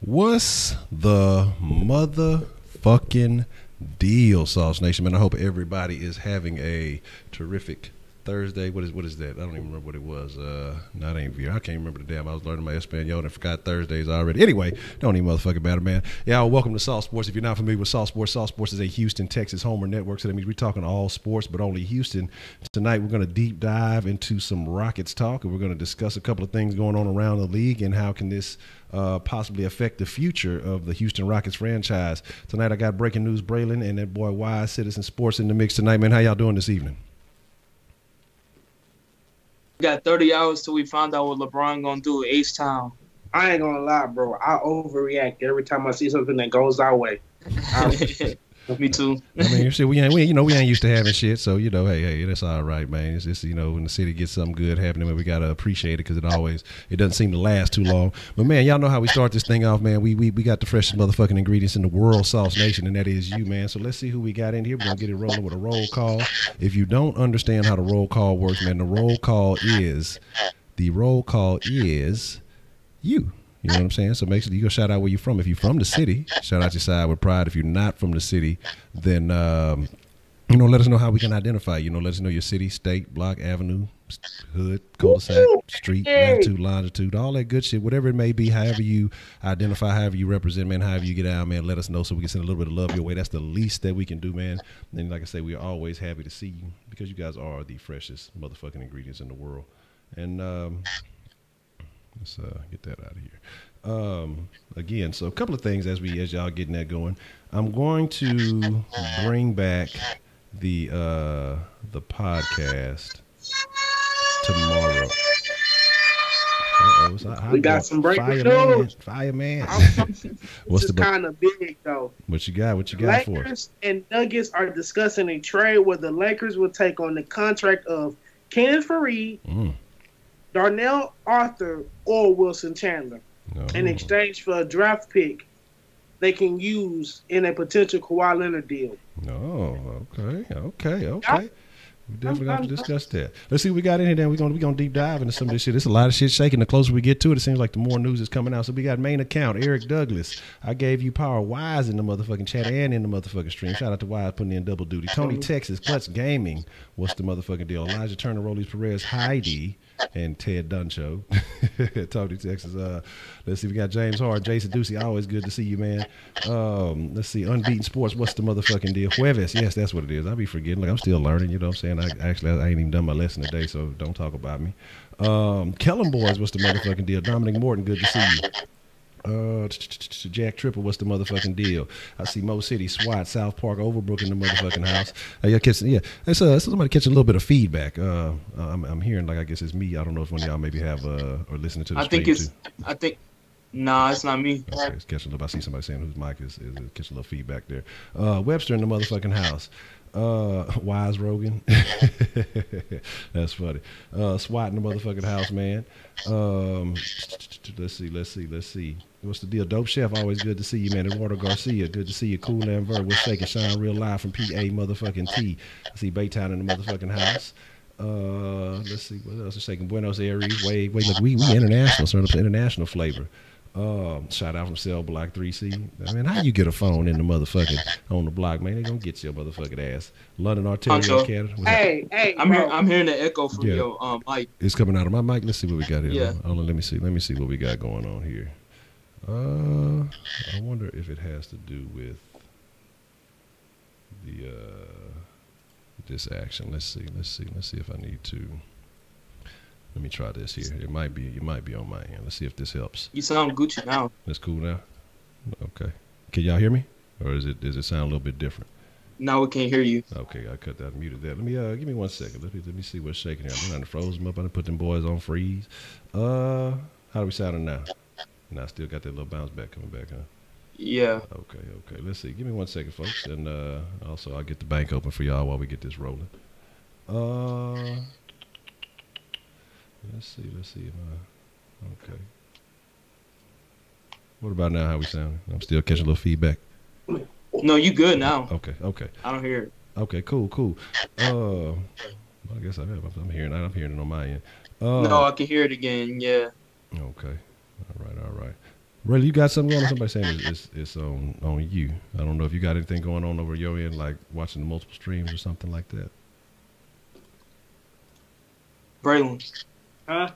What's the motherfucking deal, Sauce Nation? Man, I hope everybody is having a terrific Thursday. What is that? I don't even remember what it was. Not ain't VR. I can't remember the damn. I was learning my Espanol and I forgot Thursdays already. Anyway, don't even motherfucking matter, man. Yeah, welcome to Sauce Sports. If you're not familiar with Sauce Sports is a Houston, Texas homer network. So that means we're talking all sports, but only Houston. Tonight we're going to deep dive into some Rockets talk, and we're going to discuss a couple of things going on around the league and how can this possibly affect the future of the Houston Rockets franchise. Tonight I got breaking news, Braylon, and that boy Wise Citizen Sports in the mix tonight, man. How y'all doing this evening? We got 30 hours till we find out what LeBron gonna do at H-Town. I ain't gonna lie, bro. I overreact every time I see something that goes our way. Me too. I mean, shit, we ain't used to having shit, so hey, that's all right, man. It's just when the city gets something good happening, we gotta appreciate it because it doesn't seem to last too long. But man, y'all know how we start this thing off, man. We got the freshest motherfucking ingredients in the world, Sauce Nation, and that is you, man. So let's see who we got in here. We're gonna get it rolling with a roll call. If you don't understand how the roll call works, man, the roll call is you. You know what I'm saying? So make sure you go shout out where you're from. If you're from the city, shout out your side with pride. If you're not from the city, then let us know how we can identify you. Let us know your city, state, block, avenue, hood, cul-de-sac, street, latitude, longitude, all that good shit. Whatever it may be, however you identify, however you represent, man, however you get out, man, let us know so we can send a little bit of love your way. That's the least that we can do, man. And like I say, we are always happy to see you because you guys are the freshest motherfucking ingredients in the world. And let's get that out of here. Again, so a couple of things as y'all getting that going. I'm going to bring back the podcast tomorrow. We got some breaking news. Fireman. This is kind of big though. What you got for us? Lakers and Nuggets are discussing a trade where the Lakers will take on the contract of Kenneth Faried, Darnell Arthur, or Wilson Chandler in exchange for a draft pick they can use in a potential Kawhi Leonard deal. Okay. We definitely got to discuss that. Let's see what we got in here. Then we're gonna deep dive into some of this shit. There's a lot of shit shaking. The closer we get to it, it seems like the more news is coming out. So we got main account Eric Douglas. I gave you power Wise in the motherfucking chat and in the motherfucking stream. Shout out to Wise putting in double duty. Tony Texas, Clutch Gaming. What's the motherfucking deal? Elijah Turner, Rollies Perez, Heidi, and Ted Duncho. Tony Texas. Let's see. We got James Hard, Jason Ducey. Always good to see you, man. Let's see. Unbeaten Sports. What's the motherfucking deal? Jueves. Yes, that's what it is. I be forgetting. Like I'm still learning. You know what I'm saying? I ain't even done my lesson today, so don't talk about me. Kellen Boys. What's the motherfucking deal? Dominic Morton. Good to see you. Jack Triple, what's the motherfucking deal? I see Mo City, SWAT, South Park, Overbrook in the motherfucking house. It's somebody catching a little bit of feedback. I'm hearing, like, I guess it's me. I don't know if one of y'all maybe have or listening to the stream. Nah, it's not me. Okay, it's catching a little. I see somebody saying whose mic is catching a little feedback there. Webster in the motherfucking house. Wise Rogan. That's funny. SWAT in the motherfucking house, man. Let's see. What's the deal? Dope Chef, always good to see you, man. Eduardo Garcia, good to see you. Cool and Vert, what's shaking? Shine real live from PA motherfucking T. I see Baytown in the motherfucking house. Let's see what else is shaking. Buenos Aires. Wait, look, we international, starting up to international flavor. Shout out from Cell Block 3C. I mean, how you get a phone in the motherfucking on the block, man? They gonna get your motherfucking ass. London Ontario, Canada. Hey, I'm hearing the echo from your mic. It's coming out of my mic. Let's see what we got here. Yeah. Hold on, let me see what we got going on here. I wonder if it has to do with the this action. Let's see if I need to. Let me try this here. It might be on my end. Let's see if this helps. You sound Gucci now. That's cool now. Okay. Can y'all hear me, or does it sound a little bit different? Now we can't hear you. Okay, I cut that, muted that. Let me give me 1 second. Let me see what's shaking here. I'm trying to froze them up. I done put them boys on freeze. How do we sound now? And I still got that little bounce back coming back, huh? Yeah. Okay. Let's see. Give me 1 second, folks, and also I'll get the bank open for y'all while we get this rolling. Let's see. Okay. What about now? How we sound? I'm still catching a little feedback. No, you good now. Okay. I don't hear it. Okay. Cool. I guess I'm hearing it on my end. No, I can hear it again. Yeah. Okay. All right. Really, you got something going on? Somebody saying it's on you. I don't know if you got anything going on over your end, like watching the multiple streams or something like that. Braylon. Huh?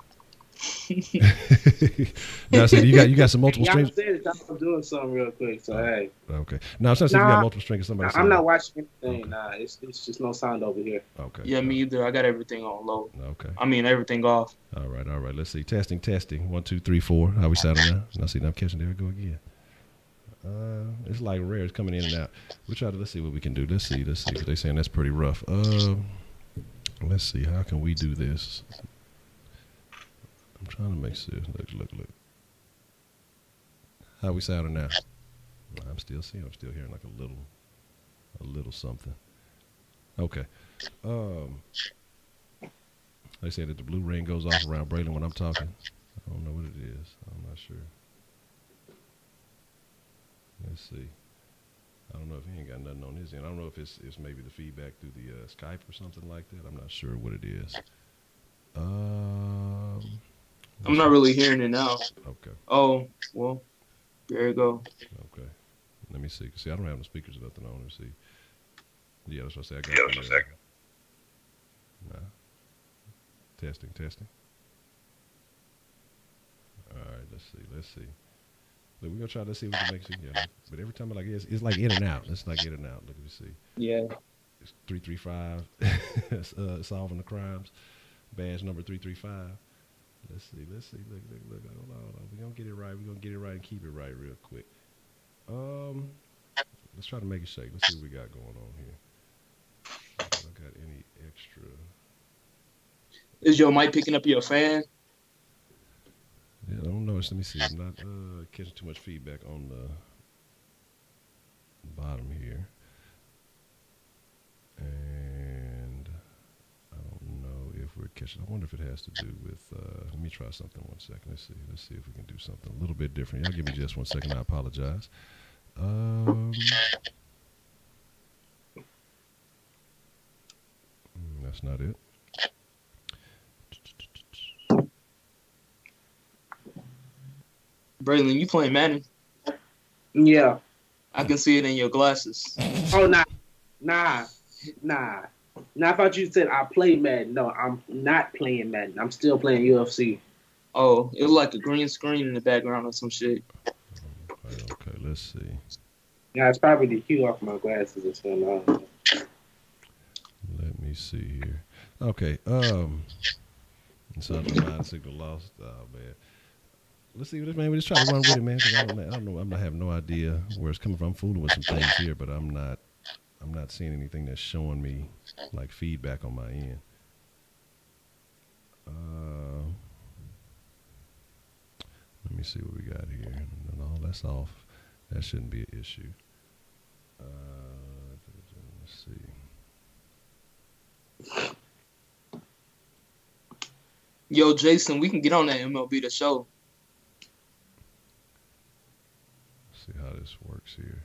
Now, I said you got some multiple streams. Y'all said that I'm doing something real quick, so hey. Okay. Now, I'm saying if you got multiple streams, somebody. I'm not watching anything. Okay. Nah, it's just no sound over here. Okay. Yeah, me either. I got everything on low. Okay. I mean, everything off. All right. Let's see. Testing. 1, 2, 3, 4. How we sounding now? Now see, now I'm catching. There we go again. It's like rare. It's coming in and out. Let's see what we can do. Let's see. They saying that's pretty rough. Let's see. How can we do this? I'm trying to make sure. Look. How we sounding now? I'm still hearing like a little something. Okay. They say that the blue ring goes off around Braylon when I'm talking. I don't know what it is. I'm not sure. Let's see. I don't know if he ain't got nothing on his end. I don't know if it's maybe the feedback through the Skype or something like that. I'm not sure what it is. I'm not really hearing it now. Okay. Oh, well, there you go. Okay. Let me see. See, I don't have no speakers or nothing on. Let's see. Yeah, that's what I say. I got Nah. Testing. All right, let's see. Look, we're gonna try to see if we can make it. Yeah, but every time it's like in and out. It's like in and out. Look, let me see. Yeah. It's 335. Solving the crimes. Badge number 335. Let's see. Look. Hold on. We're gonna get it right. We're gonna get it right and keep it right real quick. Let's try to make it shake. Let's see what we got going on here. I got any extra? Is your mic picking up your fan? Yeah, I don't know. Let me see. I'm not catching too much feedback on the bottom here. And I don't know if we're catching. I wonder if it has to do with. Let me try something 1 second. Let's see if we can do something a little bit different. Y'all give me just 1 second. I apologize. That's not it. Braylon, you playing Madden? Yeah. I can see it in your glasses. Oh, nah. I thought you said I play Madden. No, I'm not playing Madden. I'm still playing UFC. Oh, it was like a green screen in the background or some shit. Okay, let's see. Yeah, it's probably the hue off my glasses or something. Let me see here. Okay, so my signal lost. Oh man. Let's see what this man. We just try to run with it, man. Cause I don't know. I have no idea where it's coming from. I'm fooling with some things here, but I'm not seeing anything that's showing me like feedback on my end. Let me see what we got here. No, that's off. That shouldn't be an issue. Let's see. Yo, Jason, we can get on that MLB The Show. See how this works here.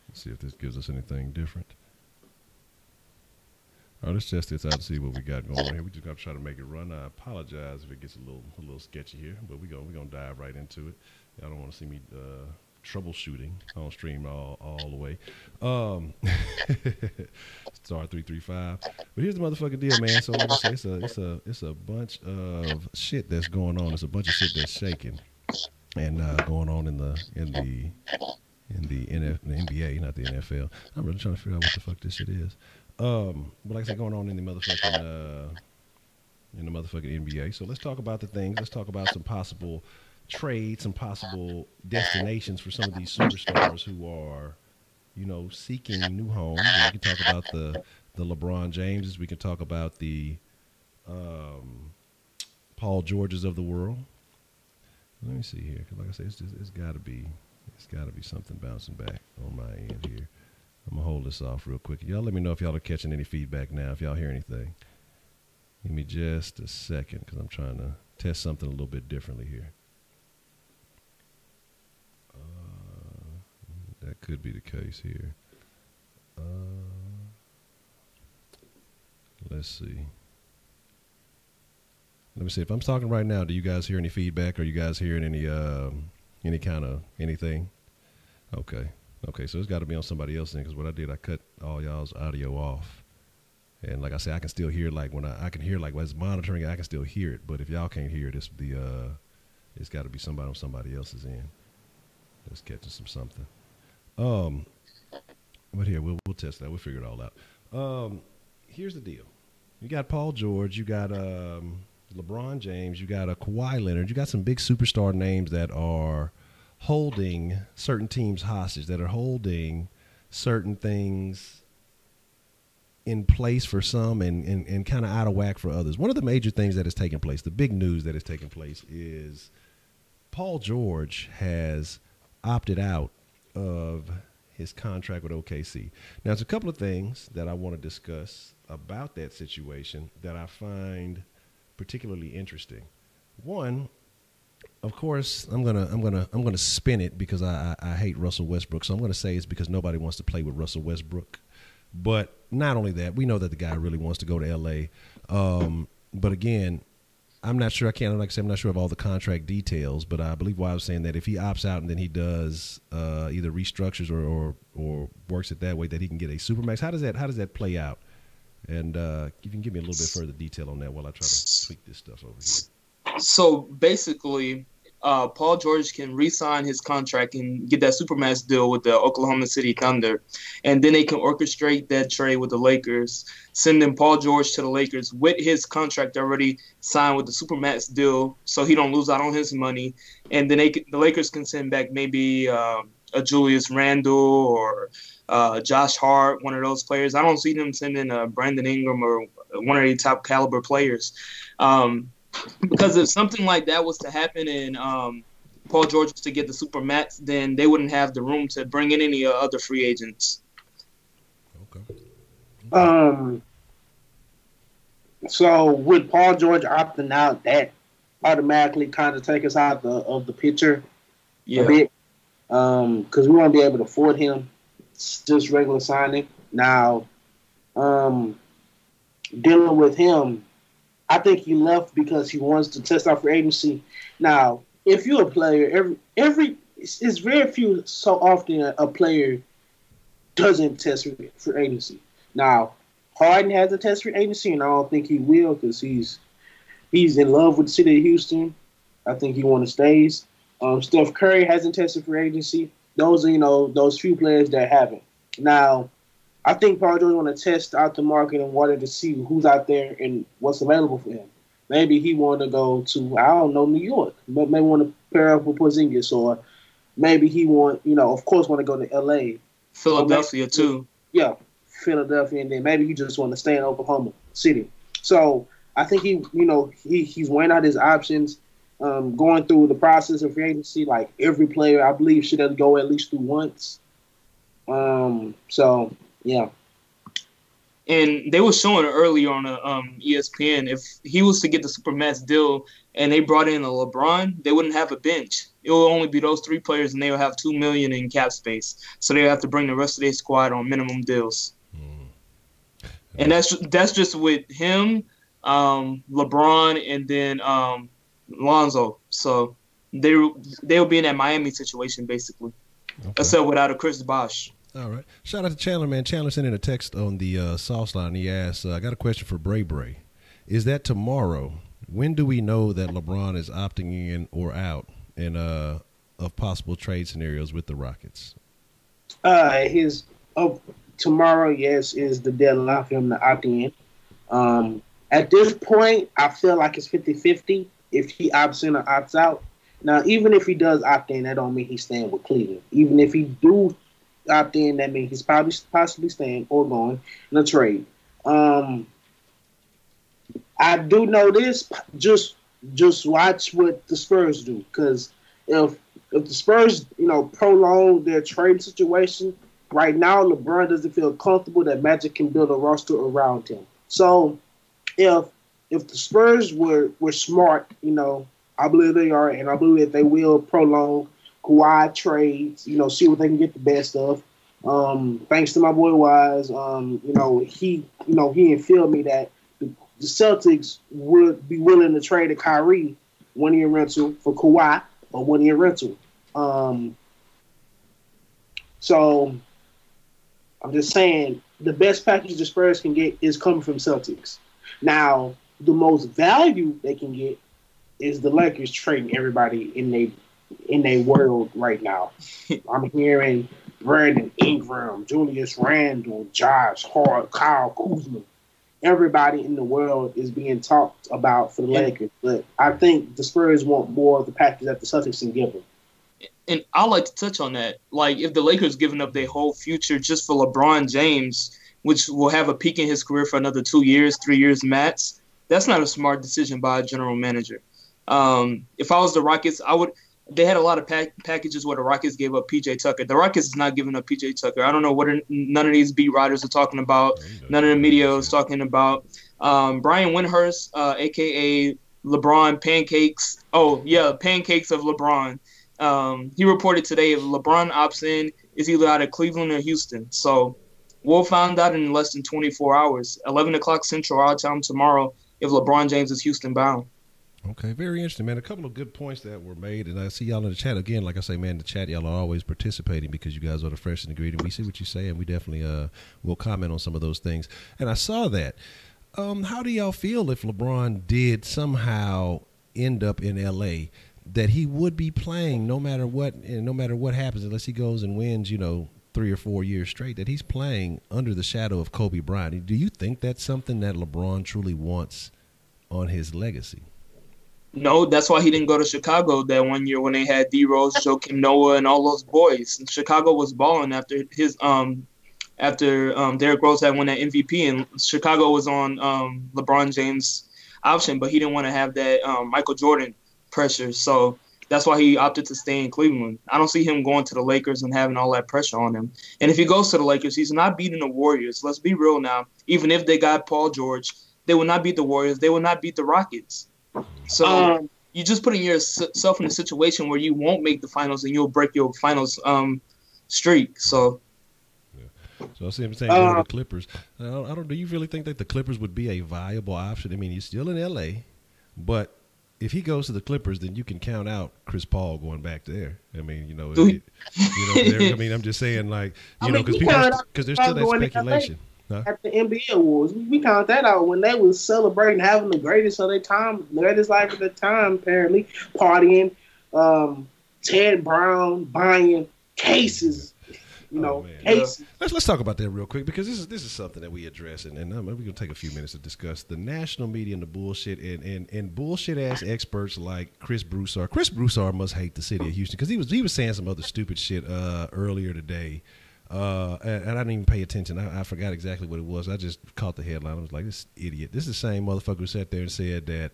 Let's see if this gives us anything different. All right, let's test this out and see what we got going on here. We just got to try to make it run. I apologize if it gets a little sketchy here, but we're gonna dive right into it. Y'all don't want to see me troubleshooting on stream all the way. Star 335. But here's the motherfucking deal, man. So like I say, it's a bunch of shit that's going on. It's a bunch of shit that's shaking and going on in the NBA, not the NFL. I'm really trying to figure out what the fuck this shit is. But like I said, going on in the motherfucking NBA. So let's talk about the things. Let's talk about some possible trades, some possible destinations for some of these superstars who are, seeking new homes. And we can talk about the LeBron Jameses. We can talk about the Paul Georges of the world. Let me see here. 'Cause like I said, it's got to be something bouncing back on my end here. I'm gonna hold this off real quick. Y'all let me know if y'all are catching any feedback now, if y'all hear anything. Give me just a second because I'm trying to test something a little bit differently here. That could be the case here. Let's see. Let me see. If I'm talking right now, do you guys hear any feedback? Are you guys hearing any kind of anything? Okay. Okay, so it's got to be on somebody else then, because what I did, I cut all y'all's audio off. And like I said, I can still hear, like, when I can hear, like, when it's monitoring it, I can still hear it. But if y'all can't hear it, it's got to be somebody on somebody else's end that's catching something. But here, we'll test that. We'll figure it all out. Here's the deal. You got Paul George. You got LeBron James. You got Kawhi Leonard. You got some big superstar names that are holding certain teams hostage, that are holding certain things in place for some and kind of out of whack for others. One of the major things that has taken place, the big news that has taken place, is Paul George has opted out of his contract with OKC. Now, there's a couple of things that I want to discuss about that situation that I find particularly interesting. One, of course, I'm gonna spin it because I hate Russell Westbrook. So I'm gonna say it's because nobody wants to play with Russell Westbrook. But not only that, we know that the guy really wants to go to LA. But again, I'm not sure. I'm not sure of all the contract details, but I believe I was saying that if he opts out and then he does either restructures or works it that way, that he can get a supermax. How does that play out? And you can give me a little bit further detail on that while I try to tweak this stuff over here. So basically, Paul George can re-sign his contract and get that supermax deal with the Oklahoma City Thunder, and then they can orchestrate that trade with the Lakers, sending Paul George to the Lakers with his contract already signed with the supermax deal, so he don't lose out on his money. And then the Lakers can send back maybe a Julius Randle or Josh Hart, one of those players. I don't see them sending Brandon Ingram or one of the top caliber players. Because if something like that was to happen and Paul George was to get the supermax, then they wouldn't have the room to bring in any other free agents. Okay. So with Paul George opting out, that automatically kind of take us out of the picture a bit, because we won't be able to afford him. It's just regular signing. Now, dealing with him, I think he left because he wants to test out for agency. Now, if you're a player, it's very few so often a player doesn't test for agency. Now, Harden has a test for agency, and I don't think he will because he's in love with the city of Houston. I think he wants to stay. Steph Curry hasn't tested for agency. Those are, those few players that haven't. Now, I think Paul George want to test out the market and wanted to see who's out there and what's available for him. Maybe he wanted to go to, I don't know, New York. But maybe want to pair up with Porzingis, or maybe he want to go to L.A. Philadelphia, too. Yeah, Philadelphia, and then maybe he just want to stay in Oklahoma City. So I think he's weighing out his options, going through the process of free agency. Like every player, I believe, should have go at least through once. So. Yeah. And they were showing it earlier on ESPN. If he was to get the supermax deal and they brought in a LeBron, they wouldn't have a bench. It will only be those three players, and they will have $2 million in cap space. So they have to bring the rest of their squad on minimum deals. And that's just with him, LeBron, and then Lonzo. So they'll be in that Miami situation basically, except without a Chris Bosh. All right. Shout out to Chandler, man. Chandler sent in a text on the Sauce line. He asked, I got a question for Bray Bray. Is that tomorrow? When do we know that LeBron is opting in or out of possible trade scenarios with the Rockets? Tomorrow, yes, is the deadline for him to opt in. At this point, I feel like it's 50-50 if he opts in or opts out. Now, even if he does opt in, that don't mean he's staying with Cleveland. Even if he do opt in, that means he's probably possibly staying or going in a trade. I do know this. Just watch what the Spurs do, because if the Spurs prolong their trade situation right now, LeBron doesn't feel comfortable that Magic can build a roster around him. So if the Spurs were smart, I believe they are, and I believe that they will prolong Kawhi trades, see what they can get the best of. Thanks to my boy Wise, he informed me that the Celtics would be willing to trade a Kyrie 1 year rental for Kawhi or 1 year rental. So I'm just saying the best package the Spurs can get is coming from Celtics. Now, the most value they can get is the Lakers trading everybody in their world right now. I'm hearing Brandon Ingram, Julius Randle, Josh Hart, Kyle Kuzma. Everybody in the world is being talked about for the Lakers, but I think the Spurs want more of the package that the Celtics can give them. And I'd like to touch on that. Like, if the Lakers giving up their whole future just for LeBron James, which will have a peak in his career for another 2 years, 3 years max, that's not a smart decision by a general manager. If I was the Rockets, they had a lot of packages where the Rockets gave up P.J. Tucker. The Rockets is not giving up P.J. Tucker. I don't know what none of these beat writers are talking about. None of the media is talking about. Brian Windhurst, a.k.a. LeBron Pancakes. Oh, yeah, Pancakes of LeBron. He reported today if LeBron opts in, is either out of Cleveland or Houston. So we'll find out in less than 24 hours. 11 o'clock Central our time tomorrow if LeBron James is Houston bound. Okay, very interesting, man. A couple of good points that were made, and I see y'all in the chat again. Like I say, man, the chat, y'all are always participating because you guys are the fresh ingredient. We see what you say, and we definitely will comment on some of those things. And I saw that. How do y'all feel if LeBron did somehow end up in L.A., that he would be playing no matter what, and no matter what happens, unless he goes and wins, 3 or 4 years straight, that he's playing under the shadow of Kobe Bryant? Do you think that's something that LeBron truly wants on his legacy? No, that's why he didn't go to Chicago that 1 year when they had D Rose, Joakim Noah, and all those boys. And Chicago was balling after Derrick Rose had won that MVP, and Chicago was on LeBron James' option, but he didn't want to have that Michael Jordan pressure. So that's why he opted to stay in Cleveland. I don't see him going to the Lakers and having all that pressure on him. And if he goes to the Lakers, he's not beating the Warriors. Let's be real now. Even if they got Paul George, they will not beat the Warriors. They will not beat the Rockets. So you're just putting yourself in a situation where you won't make the finals and you'll break your finals streak. So I see him saying go to the Clippers. I don't. Do you really think that the Clippers would be a viable option? I mean, he's still in L.A., but if he goes to the Clippers, then you can count out Chris Paul going back there. I mean, I'm just saying, like, because there's still that speculation. Huh? At the NBA Awards, we count that out when they was celebrating having the greatest of their time, the greatest life of their time, apparently partying, Ted Brown buying cases. Cases. Let's talk about that real quick, because this is something that we address, and we're going to take a few minutes to discuss the national media and the bullshit and bullshit ass experts like Chris Broussard. Chris Broussard must hate the city of Houston, because he was saying some other stupid shit earlier today. And I didn't even pay attention. I forgot exactly what it was. I just caught the headline. I was like, this idiot. This is the same motherfucker who sat there and said that,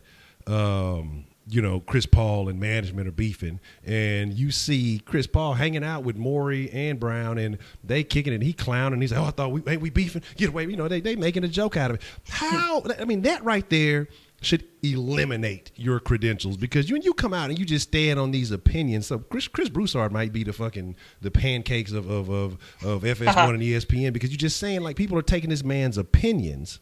Chris Paul and management are beefing. And you see Chris Paul hanging out with Morey and Brown, and they kicking it. And he clowning. And he's like, I thought we beefing. Get away. They making a joke out of it. How? I mean, that right there should eliminate your credentials, because when you come out and you just stand on these opinions. So Chris Broussard might be the pancakes of FS1 and ESPN, because you're just saying, like, people are taking this man's opinions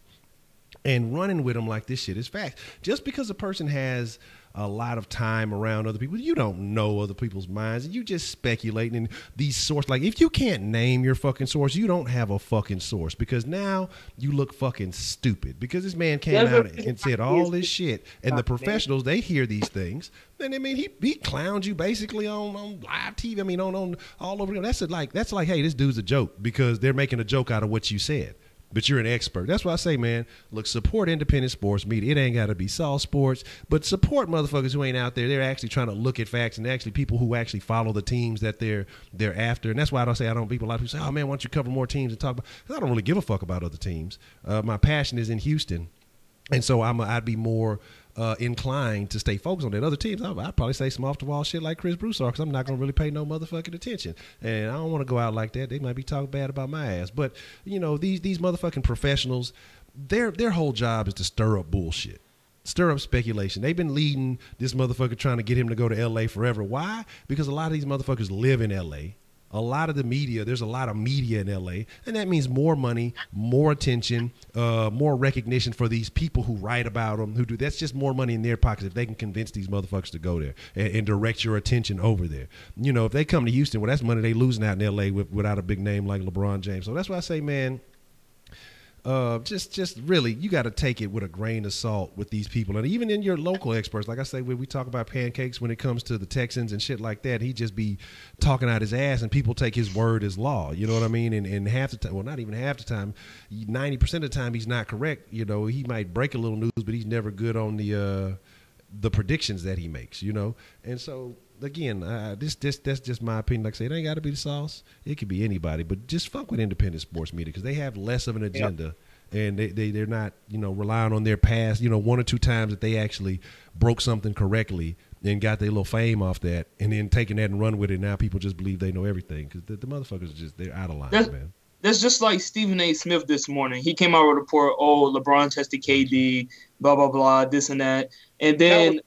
and running with them like this shit is fact. Just because a person has a lot of time around other people, you don't know other people's minds, and you just speculating in these sources. Like, if you can't name your fucking source, you don't have a fucking source, because now you look fucking stupid, because this man came out and said all this shit, and the professionals, they hear these things, then I mean he clowned you basically on live TV. I mean on all over. That's like, hey, this dude's a joke, because they're making a joke out of what you said. But you're an expert. That's why I say, man, look, support independent sports media. It ain't got to be soft sports, but support motherfuckers who ain't out there. They're actually trying to look at facts, and actually people who actually follow the teams that they're after. And that's why I don't say, a lot of people say, oh, man, why don't you cover more teams and talk about, because I don't really give a fuck about other teams. My passion is in Houston. And so I'd be more inclined to stay focused on that. Other teams, I'd probably say some off-the-wall shit like Chris Broussard, because I'm not going to really pay no motherfucking attention. And I don't want to go out like that. They might be talking bad about my ass. But, these motherfucking professionals, their whole job is to stir up bullshit. Stir up speculation. They've been leading this motherfucker, trying to get him to go to L.A. forever. Why? Because a lot of these motherfuckers live in L.A., a lot of the media, there's a lot of media in LA, and that means more money, more attention, more recognition for these people who write about them, who do. That's just more money in their pockets if they can convince these motherfuckers to go there and direct your attention over there. You know, if they come to Houston, well, that's money they losing out in LA without a big name like LeBron James. So that's why I say, man, just really, you got to take it with a grain of salt with these people. And even in your local experts, like I say, when we talk about pancakes when it comes to the Texans and shit like that, he just be talking out his ass and people take his word as law. You know what I mean? And half the time, well, not even half the time, 90% of the time he's not correct. You know, he might break a little news, but he's never good on the predictions that he makes, you know? And so, again, that's just my opinion. Like I say, it ain't got to be the sauce. It could be anybody, but just fuck with independent sports media because they have less of an agenda, and they're not, you know, relying on their past, you know, one or two times that they actually broke something correctly and got their little fame off that, and then taking that and run with it. Now people just believe they know everything because the motherfuckers they're out of line, man. That's just like Stephen A. Smith this morning. He came out with a report, LeBron tested KD, blah, blah, blah, this and that. And then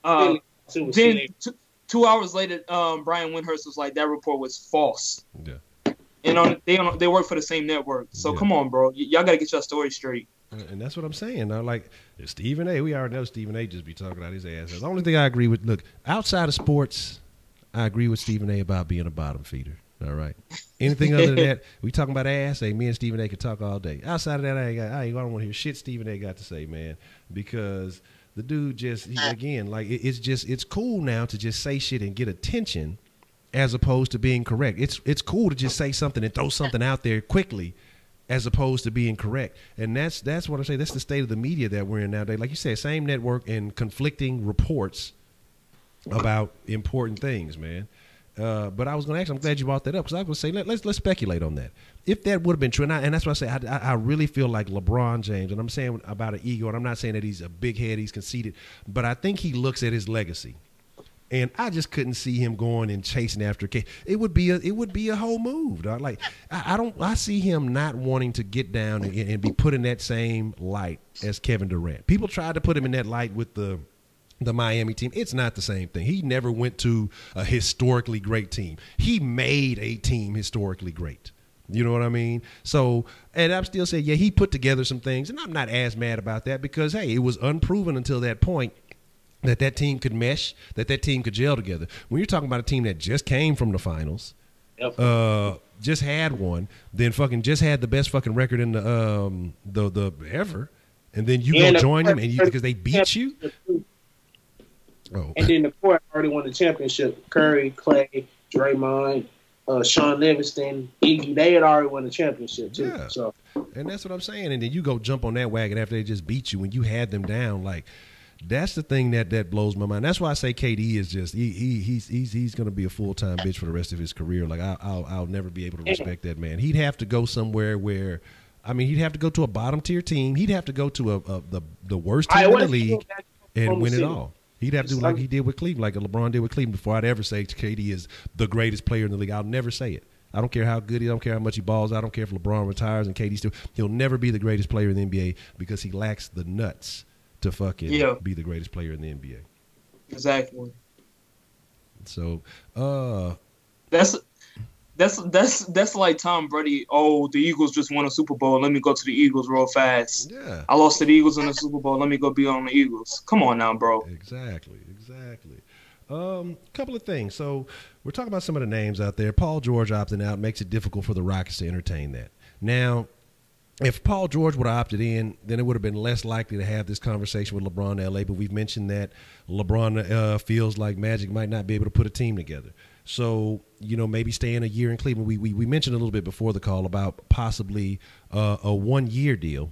2 hours later, Brian Windhurst was like, that report was false. Yeah. And they work for the same network. So come on, bro. Y'all got to get your story straight. And that's what I'm saying. Like, Stephen A., we already know Stephen A. just be talking out his ass. The only thing I agree with, look, outside of sports, I agree with Stephen A. about being a bottom feeder. All right. Anything other than that, we talking about ass, hey, me and Stephen A. could talk all day. Outside of that, I don't want to hear shit Stephen A. got to say, man, because the dude again, like, it's cool now to just say shit and get attention as opposed to being correct. It's cool to just say something and throw something out there quickly as opposed to being correct. And that's what I say. That's the state of the media that we're in nowadays. Like you said, same network and conflicting reports about important things, man. But I was going to ask, I'm glad you brought that up because I was going to say, let's speculate on that. If that would have been true, and that's why I say I really feel like LeBron James, and I'm saying about an ego, and I'm not saying that he's a big head, he's conceited, but I think he looks at his legacy. And I just couldn't see him going and chasing after K. It would be a whole move, dog. Like I see him not wanting to get down and be put in that same light as Kevin Durant. People tried to put him in that light with the Miami team. It's not the same thing. He never went to a historically great team. He made a team historically great. You know what I mean? So, and I'm still saying, yeah, he put together some things, and I'm not as mad about that because, hey, it was unproven until that point that team could mesh, that team could gel together. When you're talking about a team that just came from the finals, just had one, then fucking just had the best fucking record in the ever, and then you go join them and because they beat you. Oh. And then the court already won the championship. Curry, Clay, Draymond, Sean Livingston, Iggy, they had already won the championship too. Yeah. So, and that's what I'm saying. And then you go jump on that wagon after they just beat you when you had them down. Like, that's the thing that blows my mind. That's why I say KD is just he's going to be a full-time bitch for the rest of his career. Like I'll never be able to respect that man. He'd have to go somewhere where, I mean, he'd have to go to a bottom tier team. He'd have to go to the worst team in the league and win it all. He'd have to do like he did with Cleveland, like LeBron did with Cleveland. Before I'd ever say KD is the greatest player in the league, I'll never say it. I don't care how good he is. I don't care how much he balls. I don't care if LeBron retires and KD still. He'll never be the greatest player in the NBA because he lacks the nuts to fucking be the greatest player in the NBA. Exactly. So, that's like Tom Brady. Oh, the Eagles just won a Super Bowl. Let me go to the Eagles real fast. Yeah. I lost to the Eagles in the Super Bowl. Let me go be on the Eagles. Come on now, bro. Exactly. Couple of things. So we're talking about some of the names out there. Paul George opting out makes it difficult for the Rockets to entertain that. Now, if Paul George would have opted in, then it would have been less likely to have this conversation with LeBron in LA. But we've mentioned that LeBron feels like Magic might not be able to put a team together. So, you know, maybe staying a year in Cleveland. We mentioned a little bit before the call about possibly a 1-year deal.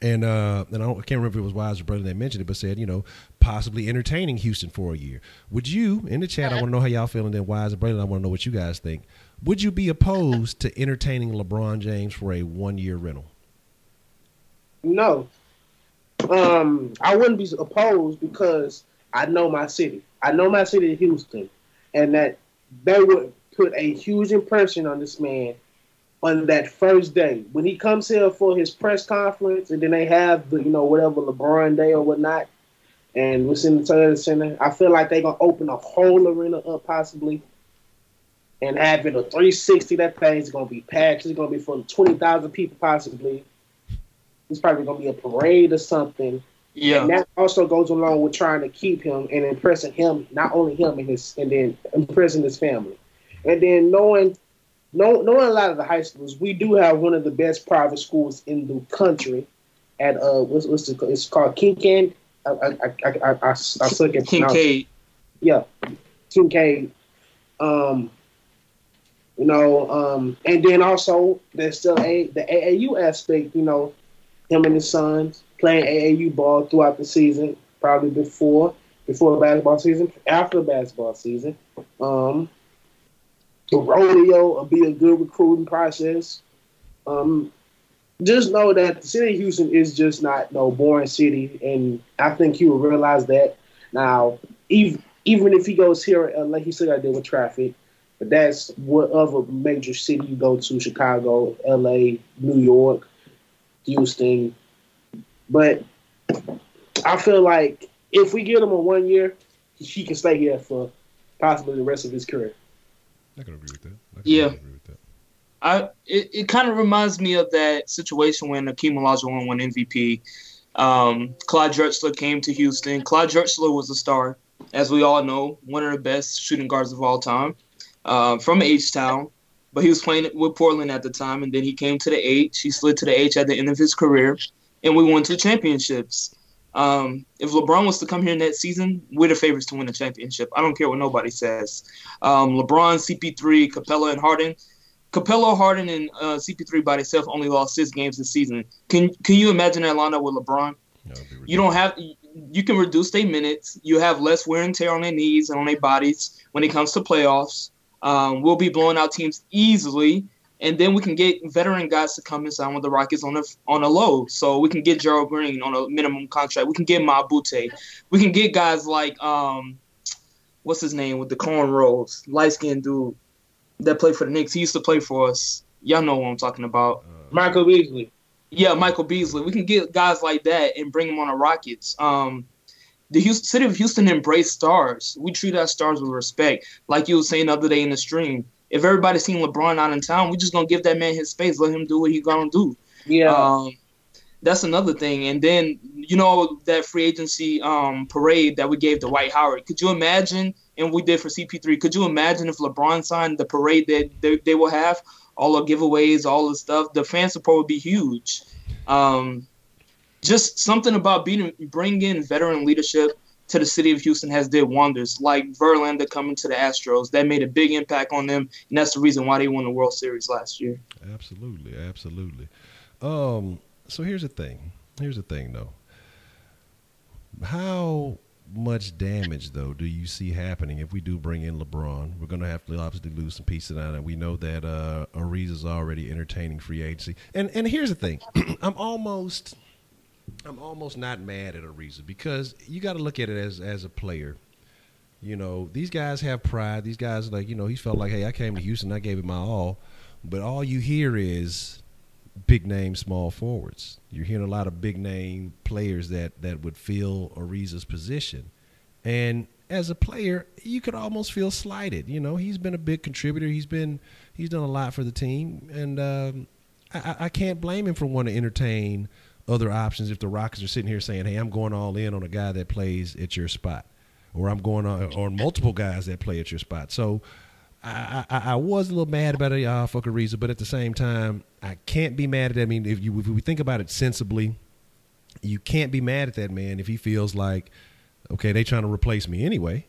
And I can't remember if it was Wise or Brother that mentioned it, but said, you know, possibly entertaining Houston for a year. Would you, in the chat, I want to know how y'all feeling, then Wise and Brother, I want to know what you guys think. Would you be opposed to entertaining LeBron James for a 1-year rental? No. I wouldn't be opposed because I know my city. I know my city, Houston, and that they would put a huge impression on this man on that first day. When he comes here for his press conference and then they have the, you know, whatever LeBron Day or whatnot, and what's in the Toyota Center, I feel like they're going to open a whole arena up possibly. and having a 360. That thing's gonna be packed. It's gonna be full of 20,000 people possibly. It's probably gonna be a parade or something. Yeah. And that also goes along with trying to keep him and impressing him, not only him and then impressing his family. And then knowing a lot of the high schools, we do have one of the best private schools in the country at it's called ckin. I suck at Kincaid. Yeah, Kincaid. And then also there's still the AAU aspect. Him and his sons playing AAU ball throughout the season, probably before the basketball season, after the basketball season. The rodeo will be a good recruiting process. Just know that the city of Houston is just not no boring city, and I think he will realize that. Now, even if he goes here, like he still got to deal with traffic, but that's what other major city you go to: Chicago, LA, New York, Houston. But I feel like if we give him a 1 year, he can stay here for possibly the rest of his career. I can agree with that. Yeah. It kind of reminds me of that situation when Akeem Olajuwon won MVP. Clyde Drexler came to Houston. Clyde Drexler was a star, as we all know, one of the best shooting guards of all time, from H-Town. But he was playing with Portland at the time, and then he came to the H. He slid to the H at the end of his career, and we won 2 championships. If LeBron was to come here in that season, we're the favorites to win the championship. I don't care what nobody says. LeBron, CP3, Capella, and Harden. Capella, Harden, and CP3 by themselves only lost 6 games this season. Can you imagine that lineup with LeBron? You can reduce their minutes. You have less wear and tear on their knees and on their bodies when it comes to playoffs. We'll be blowing out teams easily, and then we can get veteran guys to come and sign with the Rockets on a low. So we can get Gerald Green on a minimum contract. We can get Mabute. We can get guys like what's his name with the cornrows, light-skinned dude that played for the Knicks. He used to play for us. Y'all know what I'm talking about. Michael Beasley. Yeah, Michael Beasley. We can get guys like that and bring them on the Rockets. The city of Houston embraced stars. We treat our stars with respect. Like you were saying the other day in the stream, if everybody's seen LeBron out in town, we're just going to give that man his space, let him do what he's going to do. Yeah. That's another thing. And then, that free agency parade that we gave to Dwight Howard. Could you imagine, and we did for CP3, could you imagine if LeBron signed the parade that they will have, all the giveaways, all the stuff? The fan support would be huge. Just something about bringing veteran leadership to the city of Houston has did wonders. Like Verlander coming to the Astros, that made a big impact on them, and that's the reason why they won the World Series last year. Absolutely. So here's the thing. Though. How much damage, though, do you see happening if we do bring in LeBron? We're going to have to obviously lose some pieces out of it. We know that Ariza's already entertaining free agency. And here's the thing. I'm almost not mad at Ariza because you got to look at it as a player. These guys have pride. These guys, he felt like, hey, I came to Houston, I gave it my all. But all you hear is big name small forwards. You're hearing a lot of big name players that would fill Ariza's position. And as a player, you could almost feel slighted. He's been a big contributor. He's done a lot for the team. And I can't blame him for wanting to entertain other options if the Rockets are sitting here saying, hey, I'm going all in on a guy that plays at your spot, or I'm going on multiple guys that play at your spot. So I was a little mad about it, fuck Ariza, but at the same time, I can't be mad at that. I mean, if we think about it sensibly, you can't be mad at that man if he feels like, okay, they trying to replace me anyway,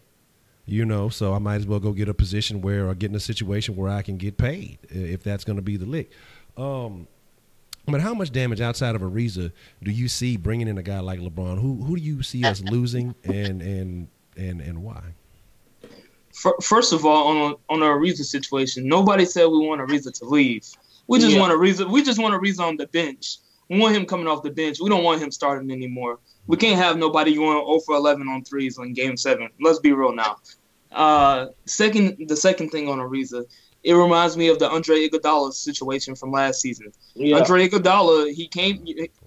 so I might as well go get a position or get in a situation where I can get paid if that's going to be the lick. But how much damage outside of Ariza do you see bringing in a guy like LeBron? Who do you see us losing and why? First of all, on the Ariza situation, nobody said we want Ariza to leave. We just want Ariza. We just want Ariza on the bench. We want him coming off the bench. We don't want him starting anymore. We can't have nobody going 0 for 11 on threes in Game 7. Let's be real now. The second thing on Ariza, it reminds me of the Andre Iguodala situation from last season. Yeah. Andre Iguodala, he came.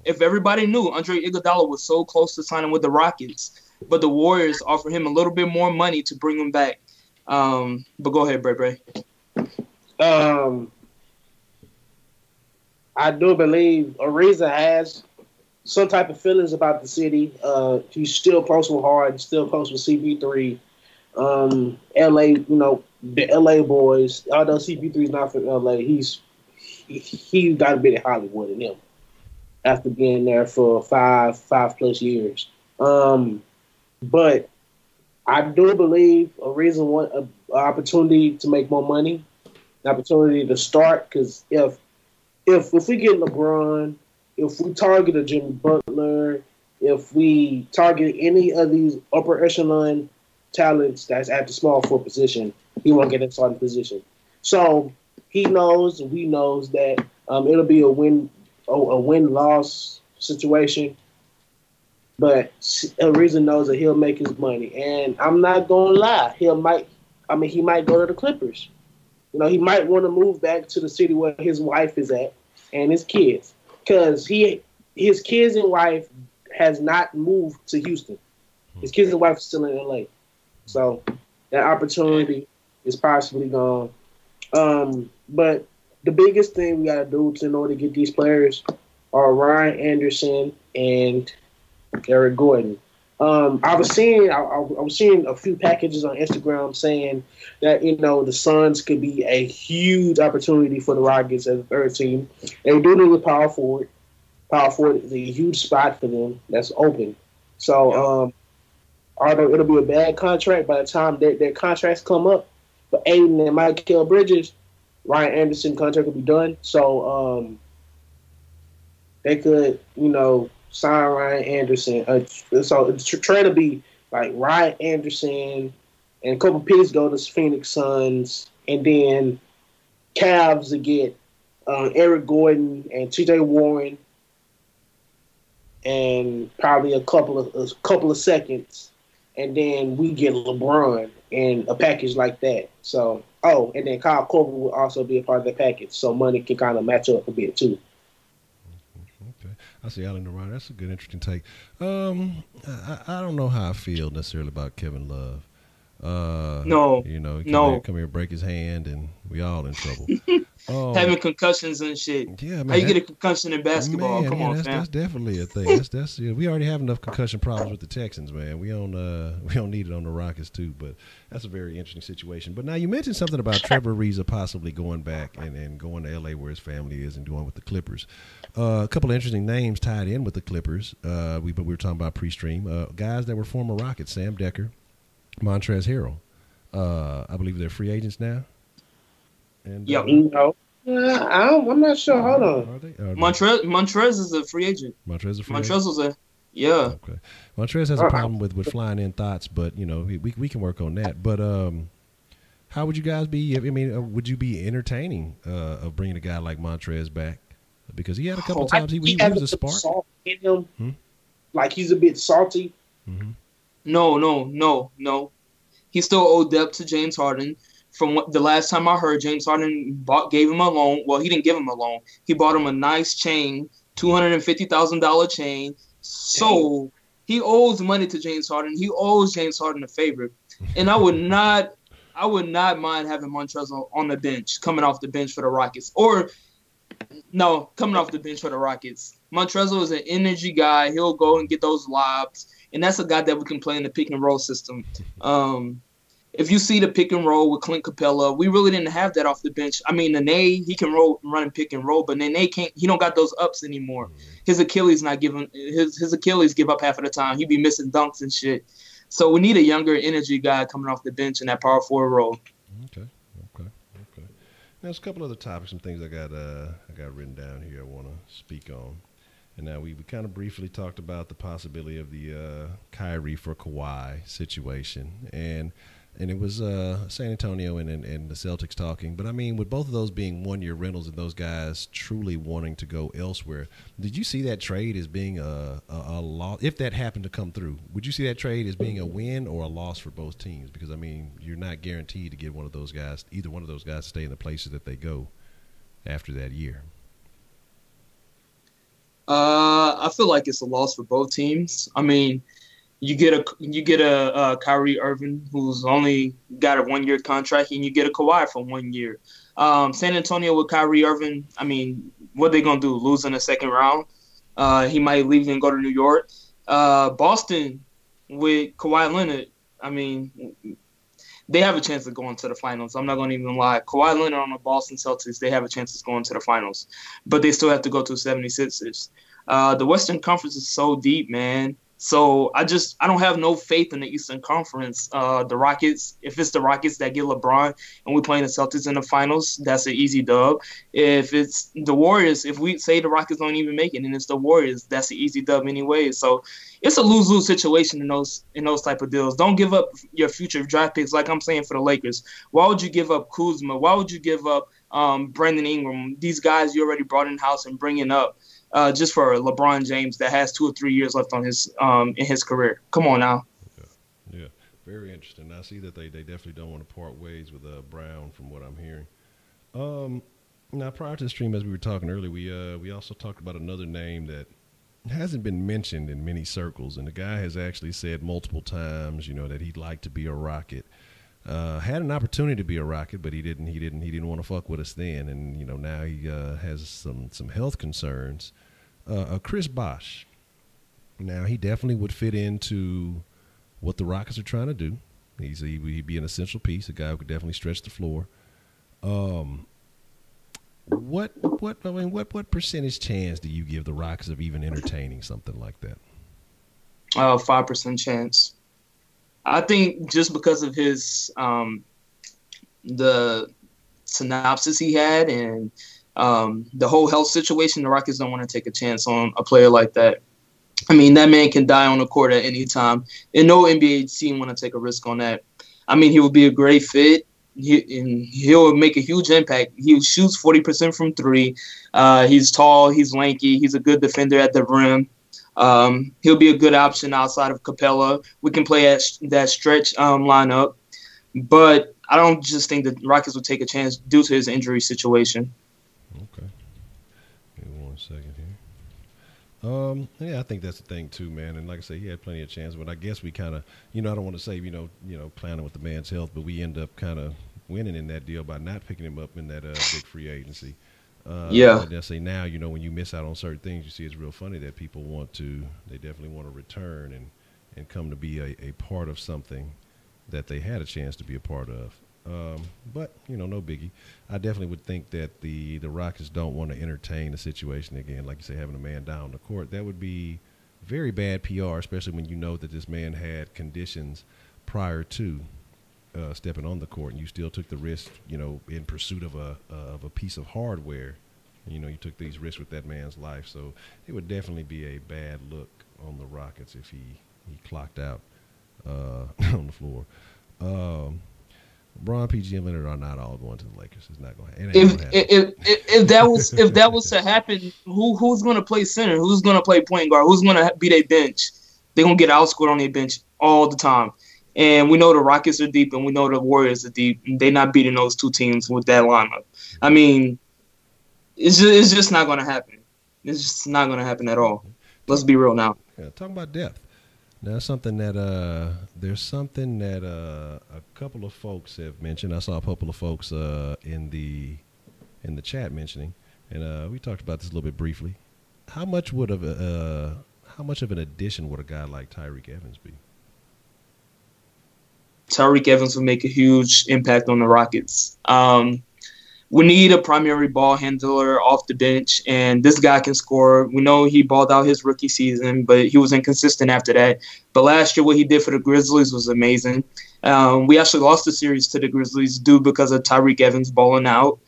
If everybody knew, Andre Iguodala was so close to signing with the Rockets, but the Warriors offered him a little bit more money to bring him back. But go ahead, Bray Bray. I do believe Ariza has some type of feelings about the city. He's still close with Hard, still close with CP3. LA, the LA boys. Although CP3 is not from LA, he got a bit of Hollywood in him after being there for five plus years. But I do believe Ariza want an opportunity to make more money, an opportunity to start. Because if we get LeBron, if we target a Jimmy Butler, if we target any of these upper echelon talents that's at the small forward position, he won't get that starting position. So he knows, and we knows that it'll be a win-loss situation. But Ariza knows that he'll make his money, and I'm not gonna lie, he might go to the Clippers. He might want to move back to the city where his wife is at and his kids, because his kids and wife has not moved to Houston. His kids and wife are still in LA, so that opportunity is possibly gone. But the biggest thing we got to do in order to get these players are Ryan Anderson and Eric Gordon. I was seeing a few packages on Instagram saying that the Suns could be a huge opportunity for the Rockets as a third team. They do need a power forward. Power forward is a huge spot for them that's open. So although it'll be a bad contract by the time their contracts come up, for Aiden and Mikal Bridges, Ryan Anderson contract will be done. So they could sign Ryan Anderson. So it's trying to be like Ryan Anderson and a couple picks go to Phoenix Suns, and then Cavs to get Eric Gordon and T.J. Warren, and probably a couple of seconds, and then we get LeBron in a package like that. So and then Kyle Korver will also be a part of the package, so money can kind of match up a bit too. I see Allen around. That's a good, interesting take. I don't know how I feel necessarily about Kevin Love. No. He come here, break his hand, and we all in trouble. Having concussions and shit. Yeah, man. How you get a concussion in basketball? Man, Come on, that's, fam. that's definitely a thing. That's we already have enough concussion problems with the Texans, man. We don't need it on the Rockets too. But that's a very interesting situation. But now you mentioned something about Trevor Ariza possibly going back and going to LA where his family is and doing with the Clippers. A couple of interesting names tied in with the Clippers. We were talking about pre-stream guys that were former Rockets: Sam Decker, Montrezl Harrell. I believe they're free agents now. And, I'm not sure. Hold on. Are they? Montrez is a free agent. Montrez is a free agent? Montrez was a yeah. Okay. Montrez has a problem with flying in thoughts, but we can work on that. But how would you guys be? I mean, would you be entertaining of bringing a guy like Montrez back? Because he had a couple of times he was a spark. Salt in him. Like he's a bit salty. Mm-hmm. No. He still owed debt to James Harden. From the last time I heard, James Harden gave him a loan. Well, he didn't give him a loan. He bought him a nice chain, $250,000 chain. So he owes money to James Harden. He owes James Harden a favor. And I would not mind having Montrezl on the bench, coming off the bench for the Rockets. Coming off the bench for the Rockets. Montrezl is an energy guy. He'll go and get those lobs. And that's a guy that we can play in the pick and roll system. If you see the pick and roll with Clint Capella, we really didn't have that off the bench. I mean, Nene, he can run and pick and roll, but Nene can't. He don't got those ups anymore. His Achilles not giving. His Achilles give up half of the time. He be missing dunks and shit. So we need a younger energy guy coming off the bench in that power forward role. Okay. There's a couple other topics and things I got written down here I want to speak on. And now we kind of briefly talked about the possibility of the Kyrie for Kawhi situation, and it was San Antonio and the Celtics talking. But I mean, with both of those being 1-year rentals and those guys truly wanting to go elsewhere, did you see that trade as being a loss? If that happened to come through, would you see that trade as being a win or a loss for both teams? Because I mean, you're not guaranteed to get either one of those guys to stay in the places that they go after that year. I feel like it's a loss for both teams. I mean, You get a Kyrie Irving who's only got a 1-year contract, and you get a Kawhi for 1 year. San Antonio with Kyrie Irving, I mean, what are they gonna do? Lose in the second round? He might leave and go to New York. Boston with Kawhi Leonard, I mean, they have a chance of going to the finals. I'm not going to even lie. Kawhi Leonard on the Boston Celtics, they have a chance of going to the finals. But they still have to go to 76ers. The Western Conference is so deep, man. So I don't have no faith in the Eastern Conference. The Rockets, if it's the Rockets that get LeBron and we're playing the Celtics in the finals, that's an easy dub. If it's the Warriors, if we say the Rockets don't even make it and it's the Warriors, that's an easy dub anyway. So it's a lose-lose situation in those type of deals. Don't give up your future draft picks like I'm saying for the Lakers. Why would you give up Kuzma? Why would you give up Brandon Ingram? These guys you already brought in-house and bringing up. Just for LeBron James that has 2 or 3 years left on his in his career. Come on now. Yeah, very interesting. I see that they definitely don't want to part ways with Brown from what I'm hearing. Now, prior to the stream, as we were talking earlier, we also talked about another name that hasn't been mentioned in many circles, and the guy has actually said multiple times, that he'd like to be a Rocket. Had an opportunity to be a Rocket, but he didn't want to fuck with us then, and now he has some health concerns. Chris Bosh. Now he definitely would fit into what the Rockets are trying to do. He'd be an essential piece, a guy who could definitely stretch the floor. What percentage chance do you give the Rockets of even entertaining something like that? 5% chance. I think just because of his the synopsis he had and the whole health situation, the Rockets don't want to take a chance on a player like that. I mean, that man can die on the court at any time, and no NBA team want to take a risk on that. I mean, he would be a great fit. He'll make a huge impact. He shoots 40% from 3. He's tall. He's lanky. He's a good defender at the rim. He'll be a good option outside of Capella. We can play at that stretch lineup. But I don't just think the Rockets would take a chance due to his injury situation. Okay. Give me 1 second here. Yeah, I think that's the thing too, man. And like I say, he had plenty of chances, but I guess we kind of, I don't want to say, clowning with the man's health, but we end up kind of winning in that deal by not picking him up in that big free agency. Yeah. I say now, when you miss out on certain things, you see it's real funny that people they definitely want to return and come to be a part of something that they had a chance to be a part of. But, no biggie. I definitely would think that the Rockets don't want to entertain the situation again. Like you say, having a man down the court, that would be very bad PR, especially when you know that this man had conditions prior to stepping on the court, and you still took the risk, in pursuit of a piece of hardware. You took these risks with that man's life. So it would definitely be a bad look on the Rockets if he clocked out on the floor. LeBron, PG, and Leonard are not all going to the Lakers. It's not going to happen. If that was to happen, who's going to play center? Who's going to play point guard? Who's going to be their bench? They're going to get outscored on their bench all the time. And we know the Rockets are deep, and we know the Warriors are deep. And they're not beating those two teams with that lineup. I mean, it's just not going to happen. It's just not going to happen at all. Let's be real now. Yeah, talking about depth. Now, there's something that a couple of folks have mentioned. I saw a couple of folks in the chat mentioning, and we talked about this a little bit briefly. How much of an addition would a guy like Tyreke Evans be? Tyreke Evans would make a huge impact on the Rockets. We need a primary ball handler off the bench, and this guy can score. We know he balled out his rookie season, but he was inconsistent after that. But last year, what he did for the Grizzlies was amazing. We actually lost the series to the Grizzlies due because of Tyreke Evans balling out.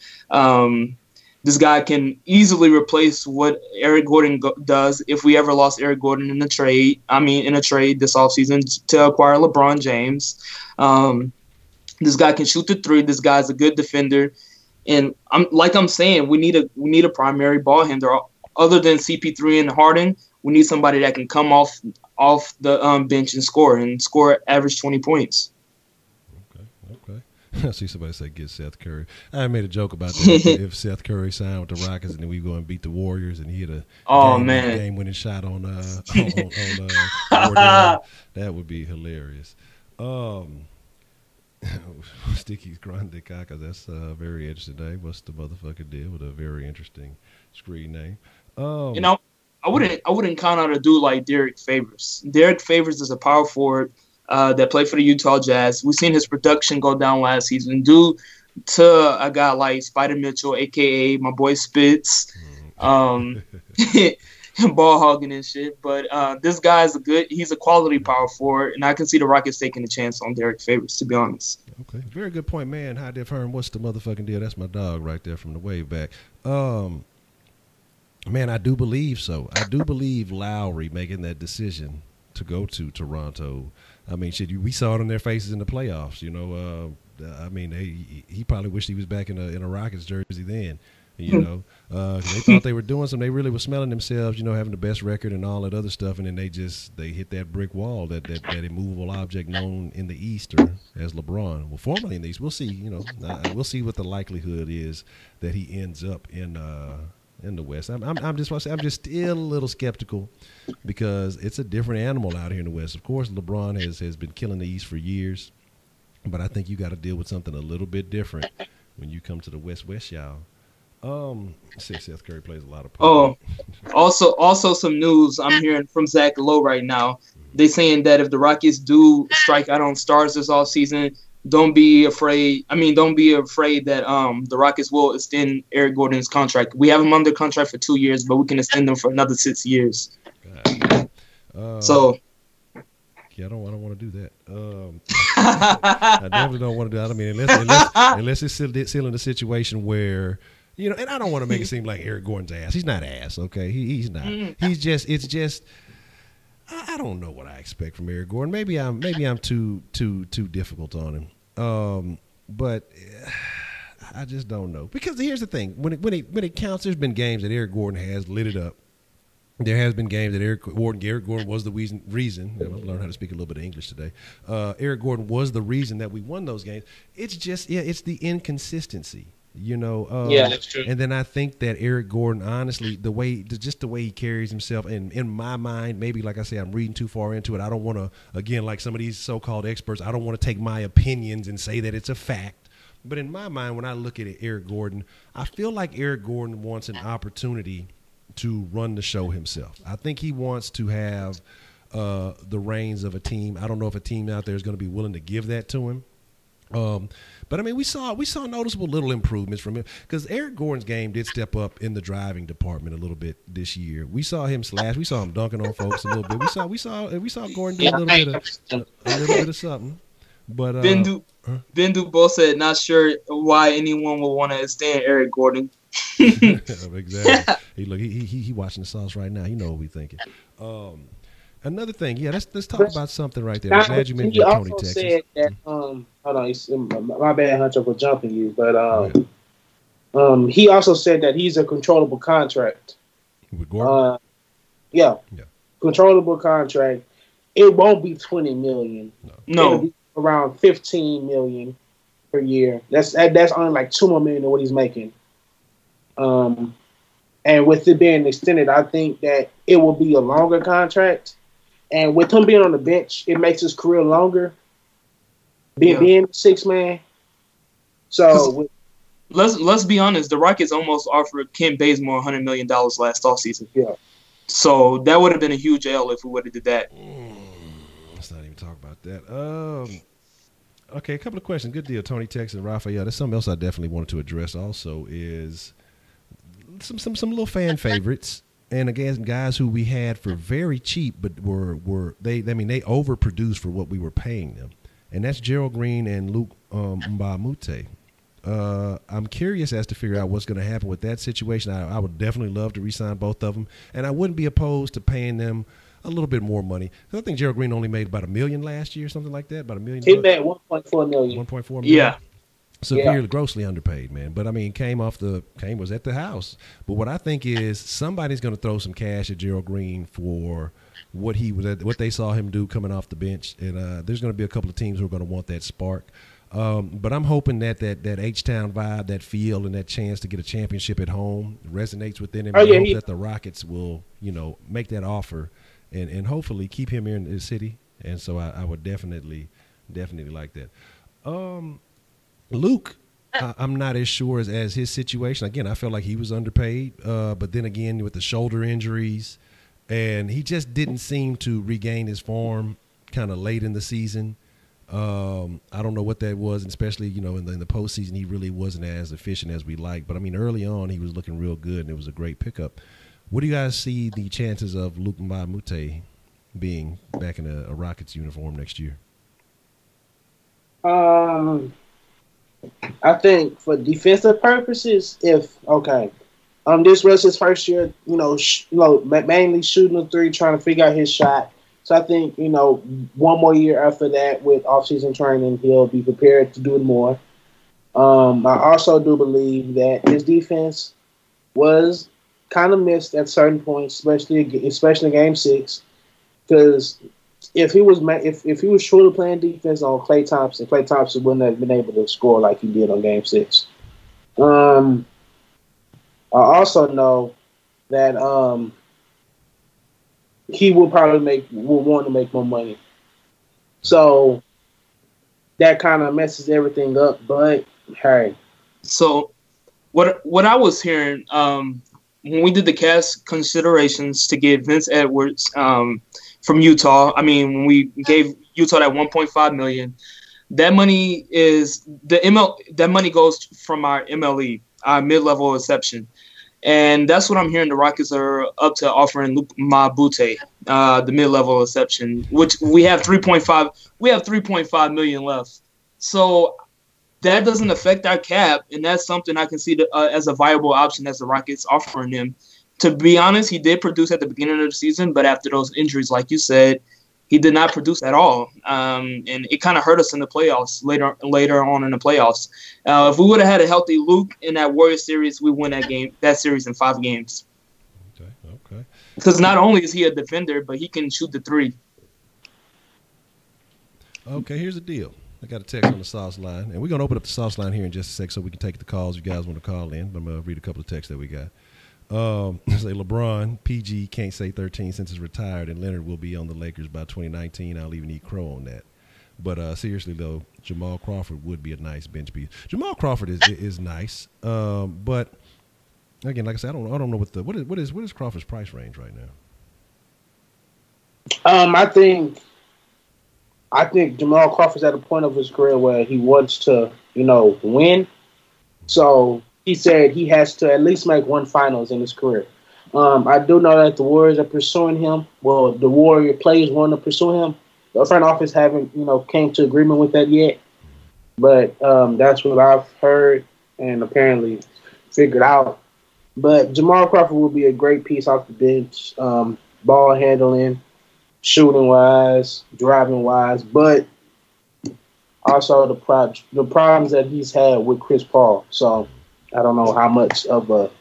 This guy can easily replace what Eric Gordon does if we ever lost Eric Gordon in a trade this offseason to acquire LeBron James. This guy can shoot the 3. This guy's a good defender. And I'm saying, we need a primary ball handler. Other than CP3 and Harden, we need somebody that can come off the bench and score average 20 points. Okay. I see somebody say get Seth Curry. I made a joke about that. If Seth Curry signed with the Rockets and then we go and beat the Warriors and he hit a game-winning shot on Wardell, that would be hilarious. Sticky's Grande Caca. That's a very interesting name. What's the motherfucker deal with a very interesting screen name? I wouldn't count out a dude like Derek Favors. Derek Favors is a power forward that played for the Utah Jazz. We've seen his production go down last season due to a guy like Spider Mitchell, a.k.a. my boy Spitz, ball hogging and shit. But this guy is he's a quality power forward, and I can see the Rockets taking a chance on Derek Favors, to be honest. Okay, very good point, man. High Def Hearn, what's the motherfucking deal? That's my dog right there from the way back. Man, I do believe so. I do believe Lowry making that decision to go to Toronto. I mean, shit, we saw it on their faces in the playoffs. You know, I mean, he probably wished he was back in a Rockets jersey then. You know, they thought they were doing something. They really were smelling themselves. You know, having the best record and all that other stuff, and then they hit that brick wall, that immovable object known in the East or as LeBron. Well, formerly in the East, we'll see. You know, we'll see what the likelihood is that he ends up in the West. I'm just still a little skeptical because it's a different animal out here in the West. Of course, LeBron has been killing the East for years, but I think you got to deal with something a little bit different when you come to the West, y'all. Seth Curry plays a lot of poker. Also some news I'm hearing from Zach Lowe right now. They saying that if the Rockets do strike out on stars this offseason, don't be afraid that the Rockets will extend Eric Gordon's contract. We have him under contract for 2 years, but we can extend him for another 6 years. Yeah, I don't want to do that. I definitely don't want to do that. I mean, unless it's still in a situation where, you know, and I don't want to make it seem like Eric Gordon's ass. He's not ass, okay? He's not. It's just I don't know what I expect from Eric Gordon. Maybe I'm too difficult on him. But I just don't know. Because here's the thing: when it counts, there's been games that Eric Gordon has lit it up. There has been games that Eric Gordon was the reason. I've learned how to speak a little bit of English today. Eric Gordon was the reason that we won those games. It's just it's the inconsistency. You know, that's true. And then I think that Eric Gordon, honestly, the way he carries himself, and in my mind, maybe like I say, I'm reading too far into it. I don't want to, again, like some of these so-called experts, I don't want to take my opinions and say that it's a fact. But in my mind, when I look at Eric Gordon, I feel like Eric Gordon wants an opportunity to run the show himself. I think he wants to have the reins of a team. I don't know if a team out there is going to be willing to give that to him. But I mean, we saw noticeable little improvements from him because Eric Gordon's game did step up in the driving department a little bit this year. We saw him slash, we saw him dunking on folks a little bit. We saw Gordon do a little bit of something. But Ben Dubois said, "Not sure why anyone would want to extend Eric Gordon." Exactly. He watching the sauce right now. He know what we thinking. Another thing, let's talk about something right there. I'm glad you mentioned Tony Texas. He also said that, hold on, my bad, Honcho, for jumping you, but he also said that he's a controllable contract. With Gordon? Yeah. Controllable contract. It won't be $20 million. No. It'll be around $15 million per year. That's only like $2 more million than what he's making. And with it being extended, I think that it will be a longer contract. And with him being on the bench, it makes his career longer. Being six man. So let's be honest, the Rockets almost offered Kent Bazemore $100 million last offseason. Yeah. So that would have been a huge L if we would have did that. Let's not even talk about that. Okay, a couple of questions. Good deal, Tony Texas and Raphael. There's something else I definitely wanted to address also is some little fan favorites. And again, guys who we had for very cheap, but they overproduced for what we were paying them, and that's Gerald Green and Luke Mbamute. I'm curious as to figure out what's going to happen with that situation. I would definitely love to re-sign both of them, and I wouldn't be opposed to paying them a little bit more money. I think Gerald Green only made about $1 million last year, something like that, about $1 million. He made $1.4 million. $1.4 million. Yeah. Severely, grossly underpaid, man. But I mean, Kane was at the house. But what I think is somebody's going to throw some cash at Gerald Green for what they saw him do coming off the bench, and there's going to be a couple of teams who are going to want that spark. But I'm hoping that H-Town vibe, that feel, and that chance to get a championship at home resonates within him. I hope that the Rockets will, make that offer and hopefully keep him here in the city. And so I would definitely like that. Luke, I'm not as sure as his situation. Again, I felt like he was underpaid. But then again, with the shoulder injuries, and he just didn't seem to regain his form kind of late in the season. I don't know what that was, especially, in the postseason, he really wasn't as efficient as we liked. But, I mean, early on, he was looking real good, and it was a great pickup. What do you guys see the chances of Luke Mbamute being back in a Rockets uniform next year? I think for defensive purposes, this was his first year, mainly shooting the three, trying to figure out his shot. So I think, one more year after that with off-season training, he'll be prepared to do it more. I also do believe that his defense was kind of missed at certain points, especially Game 6, because if he was truly playing defense on Klay Thompson wouldn't have been able to score like he did on Game 6. I also know that he will want to make more money. So that kind of messes everything up. But hey, so what I was hearing when we did the cast considerations to get Vince Edwards from Utah, I mean, when we gave Utah that $1.5 million, that money that money goes from our MLE, our mid-level exception. And that's what I'm hearing the Rockets are up to offering Luke Mbamute, the mid-level exception, which we have $3.5 million left. So that doesn't affect our cap, and that's something I can see as a viable option as the Rockets offering him. To be honest, he did produce at the beginning of the season, but after those injuries, like you said, he did not produce at all, and it kind of hurt us in the playoffs later on in the playoffs. If we would have had a healthy Luke in that Warriors series, we win that series in 5 games. Okay. Because not only is he a defender, but he can shoot the three. Okay, here's the deal. I got a text on the Sauce line, and we're going to open up the Sauce line here in just a sec so we can take the calls you guys want to call in. But I'm going to read a couple of texts that we got. Say LeBron, PG can't say 13 since he's retired, and Leonard will be on the Lakers by 2019. I'll even eat crow on that. But seriously though, Jamal Crawford would be a nice bench piece. Jamal Crawford is nice, but again, like I said, I don't know what is Crawford's price range right now. I think Jamal Crawford's at a point of his career where he wants to, win. So he said he has to at least make one finals in his career. I do know that the Warriors are pursuing him. Well, the Warrior players want to pursue him. The front office haven't, came to agreement with that yet. But that's what I've heard and apparently figured out. But Jamal Crawford will be a great piece off the bench, ball handling, shooting-wise, driving-wise, but also the problems that he's had with Chris Paul. So I don't know how much of a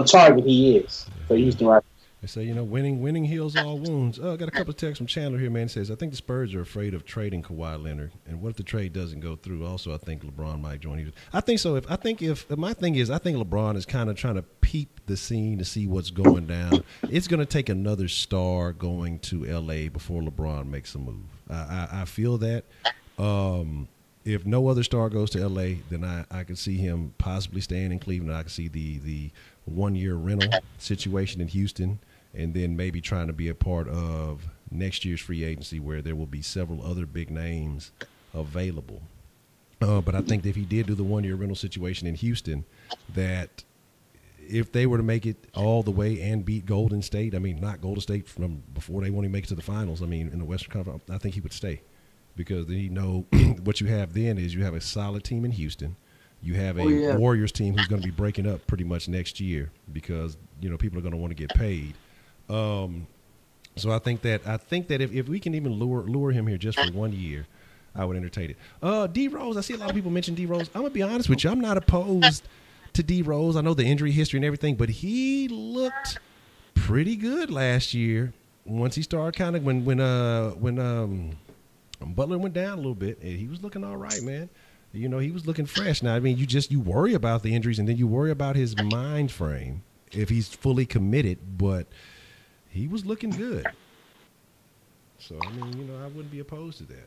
target he is for Houston Rockets. They say, winning heals all wounds. I got a couple of texts from Chandler here, man. It says, I think the Spurs are afraid of trading Kawhi Leonard. And what if the trade doesn't go through? Also, I think LeBron might join you. I think so. I think LeBron is kind of trying to peep the scene to see what's going down. It's going to take another star going to L.A. before LeBron makes a move. I feel that. If no other star goes to L.A., then I can see him possibly staying in Cleveland. I can see the 1-year rental situation in Houston, and then maybe trying to be a part of next year's free agency where there will be several other big names available. But I think that if he did do the 1-year rental situation in Houston, that if they were to make it all the way and beat Golden State, not Golden State from before they want to make it to the finals, in the Western Conference, I think he would stay. Because then what you have then is you have a solid team in Houston. You have a Warriors team who's going to be breaking up pretty much next year because people are going to want to get paid. So I think that if we can even lure him here just for 1 year, I would entertain it. D Rose, I see a lot of people mention D Rose. I'm gonna be honest with you, I'm not opposed to D Rose. I know the injury history and everything, but he looked pretty good last year once he started kind of when Butler went down a little bit, and he was looking all right, man. You know, he was looking fresh. Now, I mean, you worry about the injuries, and then you worry about his mind frame if he's fully committed, but he was looking good. So, I mean, you know, I wouldn't be opposed to that.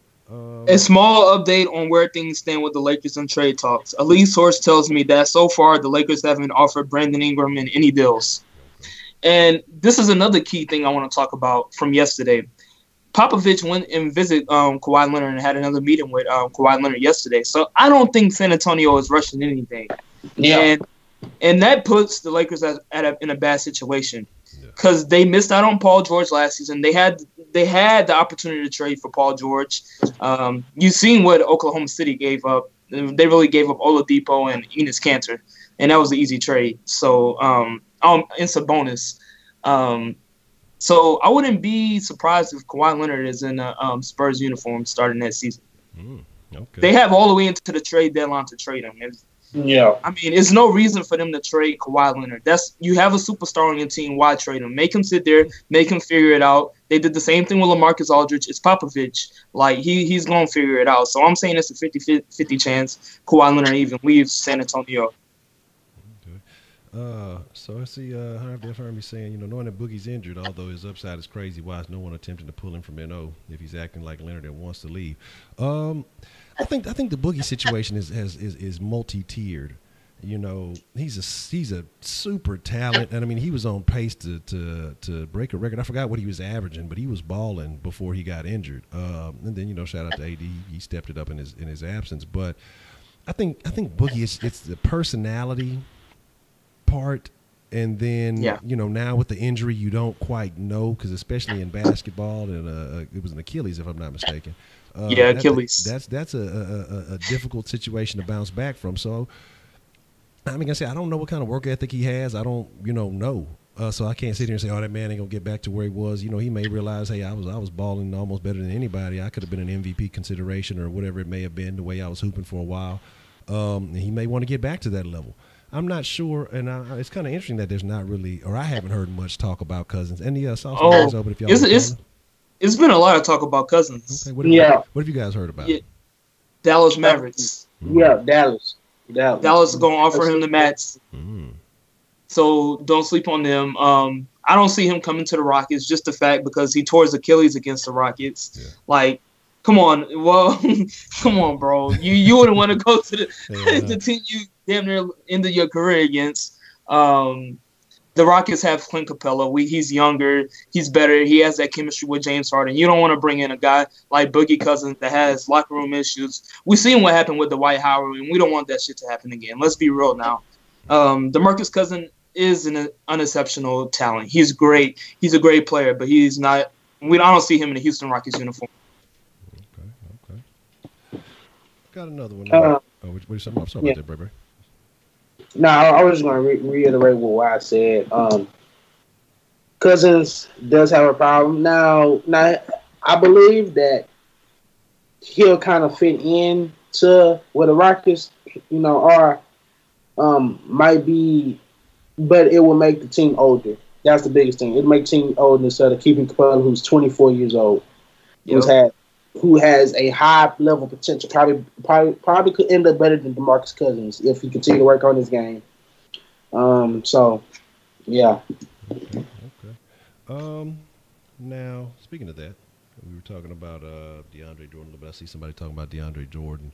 A small update on where things stand with the Lakers and trade talks. A lead source tells me that so far the Lakers haven't offered Brandon Ingram in any deals. And this is another key thing I want to talk about from yesterday. Popovich went and visited Kawhi Leonard and had another meeting with Kawhi Leonard yesterday. So I don't think San Antonio is rushing anything. Yeah. And that puts the Lakers in a bad situation because they missed out on Paul George last season. They had the opportunity to trade for Paul George. You've seen what Oklahoma City gave up. They really gave up Oladipo and Enes Kanter, and that was an easy trade. So and Sabonis. So I wouldn't be surprised if Kawhi Leonard is in a Spurs uniform starting that season. Okay. They have all the way into the trade deadline to trade him. Yeah. I mean, there's no reason for them to trade Kawhi Leonard. You have a superstar on your team. Why trade him? Make him sit there. Make him figure it out. They did the same thing with LaMarcus Aldridge. It's Popovich. Like, he's going to figure it out. So I'm saying it's a 50-50 chance Kawhi Leonard even leaves San Antonio. So I see I've heard me saying, you know, knowing that Boogie's injured, although his upside is crazy, why is no one attempting to pull him from NO if he's acting like Leonard and wants to leave? I think the Boogie situation is multi-tiered. You know, he's a super talent, and I mean he was on pace to break a record. I forgot what he was averaging, but he was balling before he got injured. And then, you know, shout out to AD, he stepped it up in his absence. But I think Boogie it's the personality part, and then you know, now with the injury you don't quite know, because especially in basketball, and it was an Achilles if I'm not mistaken. Achilles. That's a difficult situation to bounce back from. So I mean, I say I don't know what kind of work ethic he has. I don't know. So I can't sit here and say, oh, that man ain't gonna get back to where he was. You know, he may realize, hey, I was balling almost better than anybody. I could have been an MVP consideration or whatever it may have been, the way I was hooping for a while. He may want to get back to that level. I'm not sure, and it's kind of interesting that there's not really, or I haven't heard much talk about Cousins. And the sauce is open if y'all. It's been a lot of talk about Cousins. Okay, what have you guys heard about? Dallas Mavericks. Yeah, Dallas. Dallas is going to offer him the max. So don't sleep on them. I don't see him coming to the Rockets, just the fact because he tore his Achilles against the Rockets. Yeah. Like, come on. Well, come on, bro. You wouldn't want to go to the team you damn near ended your career against. The Rockets have Clint Capella. He's younger. He's better. He has that chemistry with James Harden. You don't want to bring in a guy like Boogie Cousins that has locker room issues. We've seen what happened with Dwight Howard, and we don't want that shit to happen again. Let's be real now. DeMarcus Cousins is an unexceptional talent. He's great. He's a great player, but he's not – I don't see him in the Houston Rockets uniform. Okay. Got another one. What are you saying? I'm sorry about that, Bray. No, I was just going to reiterate what I said. Cousins does have a problem. Now, I believe that he'll kind of fit in to where the Rockets, are, might be, but it will make the team older. That's the biggest thing. It'll make the team older instead of keeping Capella, who's 24 years old, who has a high level potential. Probably could end up better than DeMarcus Cousins if he continue to work on his game. So, yeah. Okay. Now, speaking of that, we were talking about DeAndre Jordan a little bit. I see somebody talking about DeAndre Jordan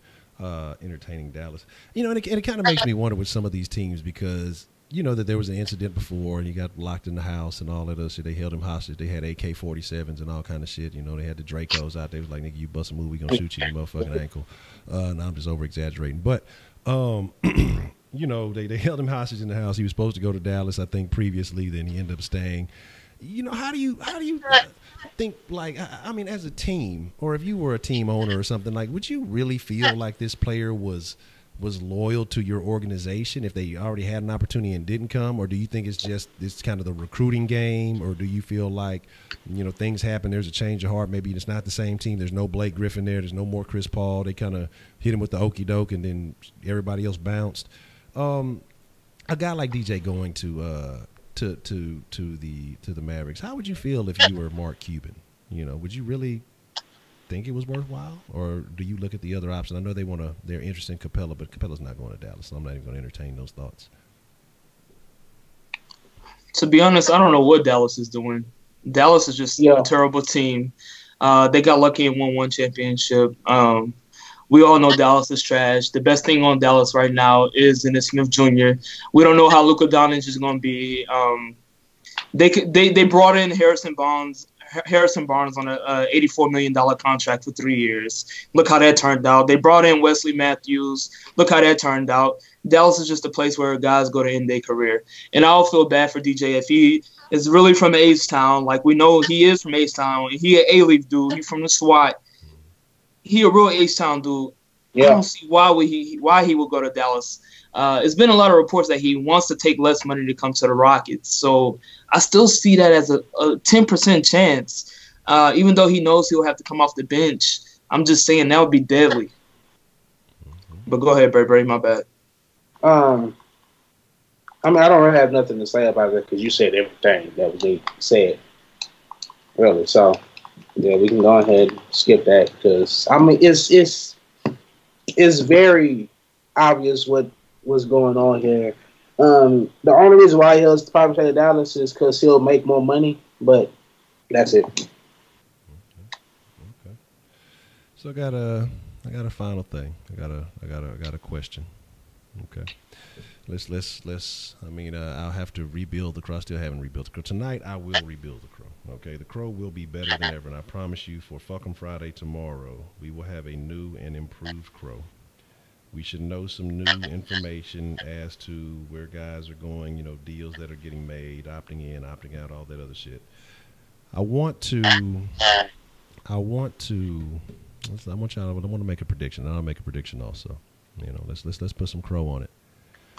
entertaining Dallas. And it kind of makes me wonder with some of these teams because that there was an incident before and he got locked in the house and all that other shit. They held him hostage. They had AK-47s and all kind of shit. They had the Dracos out there. It was like, nigga, you bust a move, we gonna shoot you in your motherfucking ankle. And I'm just over exaggerating, but they held him hostage in the house. He was supposed to go to Dallas, I think, previously. Then he ended up staying. How do you think, like, I mean, as a team, or if you were a team owner or something, like, would you really feel like this player was loyal to your organization if they already had an opportunity and didn't come? Or do you think it's kind of the recruiting game? Or do you feel like, things happen, there's a change of heart, maybe it's not the same team, there's no Blake Griffin there's no more Chris Paul, they kind of hit him with the okey doke and then everybody else bounced? A guy like DJ going to the Mavericks, how would you feel if you were Mark Cuban? Would you really think it was worthwhile, or do you look at the other option? I know they're interested in Capella, but Capella's not going to Dallas, so I'm not even going to entertain those thoughts. To be honest, I don't know what Dallas is doing. Dallas is just a terrible team. They got lucky and won one championship. We all know Dallas is trash. The best thing on Dallas right now is Dennis Smith Jr. We don't know how Luka Doncic is going to be. They brought in Harrison Barnes on a $84 million contract for 3 years. Look how that turned out. They brought in Wesley Matthews. Look how that turned out. Dallas is just a place where guys go to end their career. And I'll feel bad for DJ if he is really from H-Town. Like, we know he is from H-Town. He an A-Leaf dude. He from the SWAT. He a real H-Town dude. Yeah. I don't see why he would go to Dallas. It's been a lot of reports that he wants to take less money to come to the Rockets. So I still see that as a 10% chance. Even though he knows he'll have to come off the bench, I'm just saying that would be deadly. But go ahead, Bray. My bad. I mean, I don't really have nothing to say about it because you said everything that was said. Really, so yeah, we can go ahead and skip that because I mean it's very obvious what's going on here. The only reason why he'll probably play Dallas is because he'll make more money, but that's it. Okay. So I got a final thing. I got a question. Okay. Let's. I mean, I'll have to rebuild the Crow. I still haven't rebuilt the Crow. Tonight, I will rebuild the Crow. Okay, the Crow will be better than ever, and I promise you, for Fucking Friday tomorrow, we will have a new and improved Crow. We should know some new information as to where guys are going. You know, deals that are getting made, opting in, opting out, all that other shit. I want to make a prediction, and I'll make a prediction also. You know, let's put some Crow on it.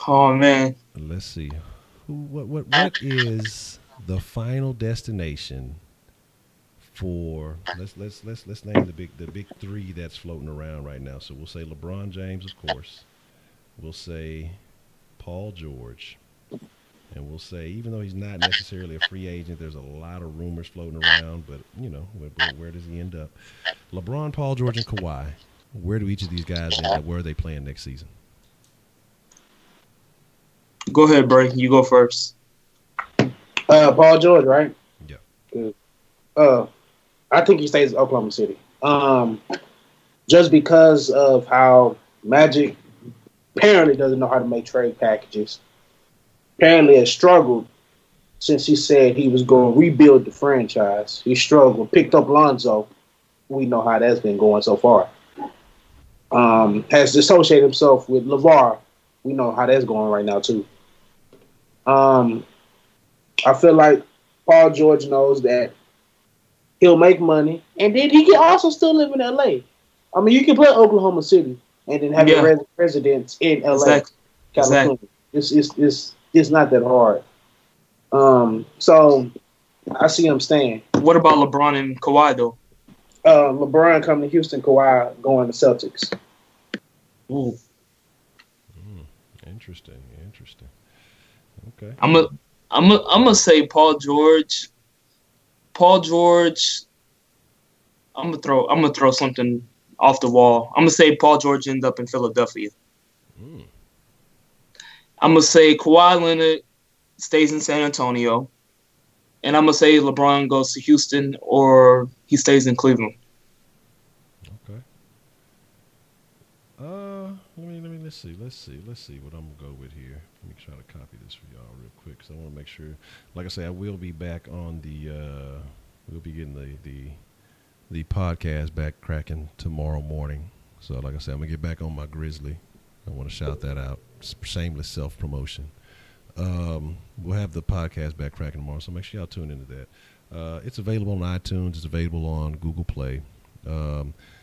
Oh man. Let's see. What is the final destination for let's name the big three that's floating around right now. So we'll say LeBron James, of course. We'll say Paul George. And we'll say, even though he's not necessarily a free agent, there's a lot of rumors floating around, but you know, where does he end up? LeBron, Paul George, and Kawhi. Where do each of these guys end up? Where are they playing next season? Go ahead, Bray. You go first. Paul George, right? Yeah. I think he stays in Oklahoma City. Just because of how Magic apparently doesn't know how to make trade packages. Apparently has struggled since he said he was going to rebuild the franchise. He struggled, picked up Lonzo. We know how that's been going so far. Has dissociated himself with LeVar. We know how that's going right now, too. I feel like Paul George knows that he'll make money, and then he can also still live in L.A. I mean, you can play Oklahoma City and then have your residence in L.A., California. It's not that hard. So I see him staying. What about LeBron and Kawhi, though? LeBron coming to Houston, Kawhi going to Celtics. Ooh. Interesting. Okay. I'm gonna say Paul George. I'm gonna throw something off the wall. I'm gonna say Paul George end up in Philadelphia. I'm gonna say Kawhi Leonard stays in San Antonio, and I'm gonna say LeBron goes to Houston or he stays in Cleveland. Okay. Let's see what I'm gonna go with here. Let me try to copy this for y'all real quick because I want to make sure. Like I say, I will be back on the. We'll be getting the podcast back cracking tomorrow morning. So, like I said, I'm gonna get back on my Grizzly. I want to shout that out. Shameless self-promotion. We'll have the podcast back cracking tomorrow, so make sure y'all tune into that. It's available on iTunes. It's available on Google Play.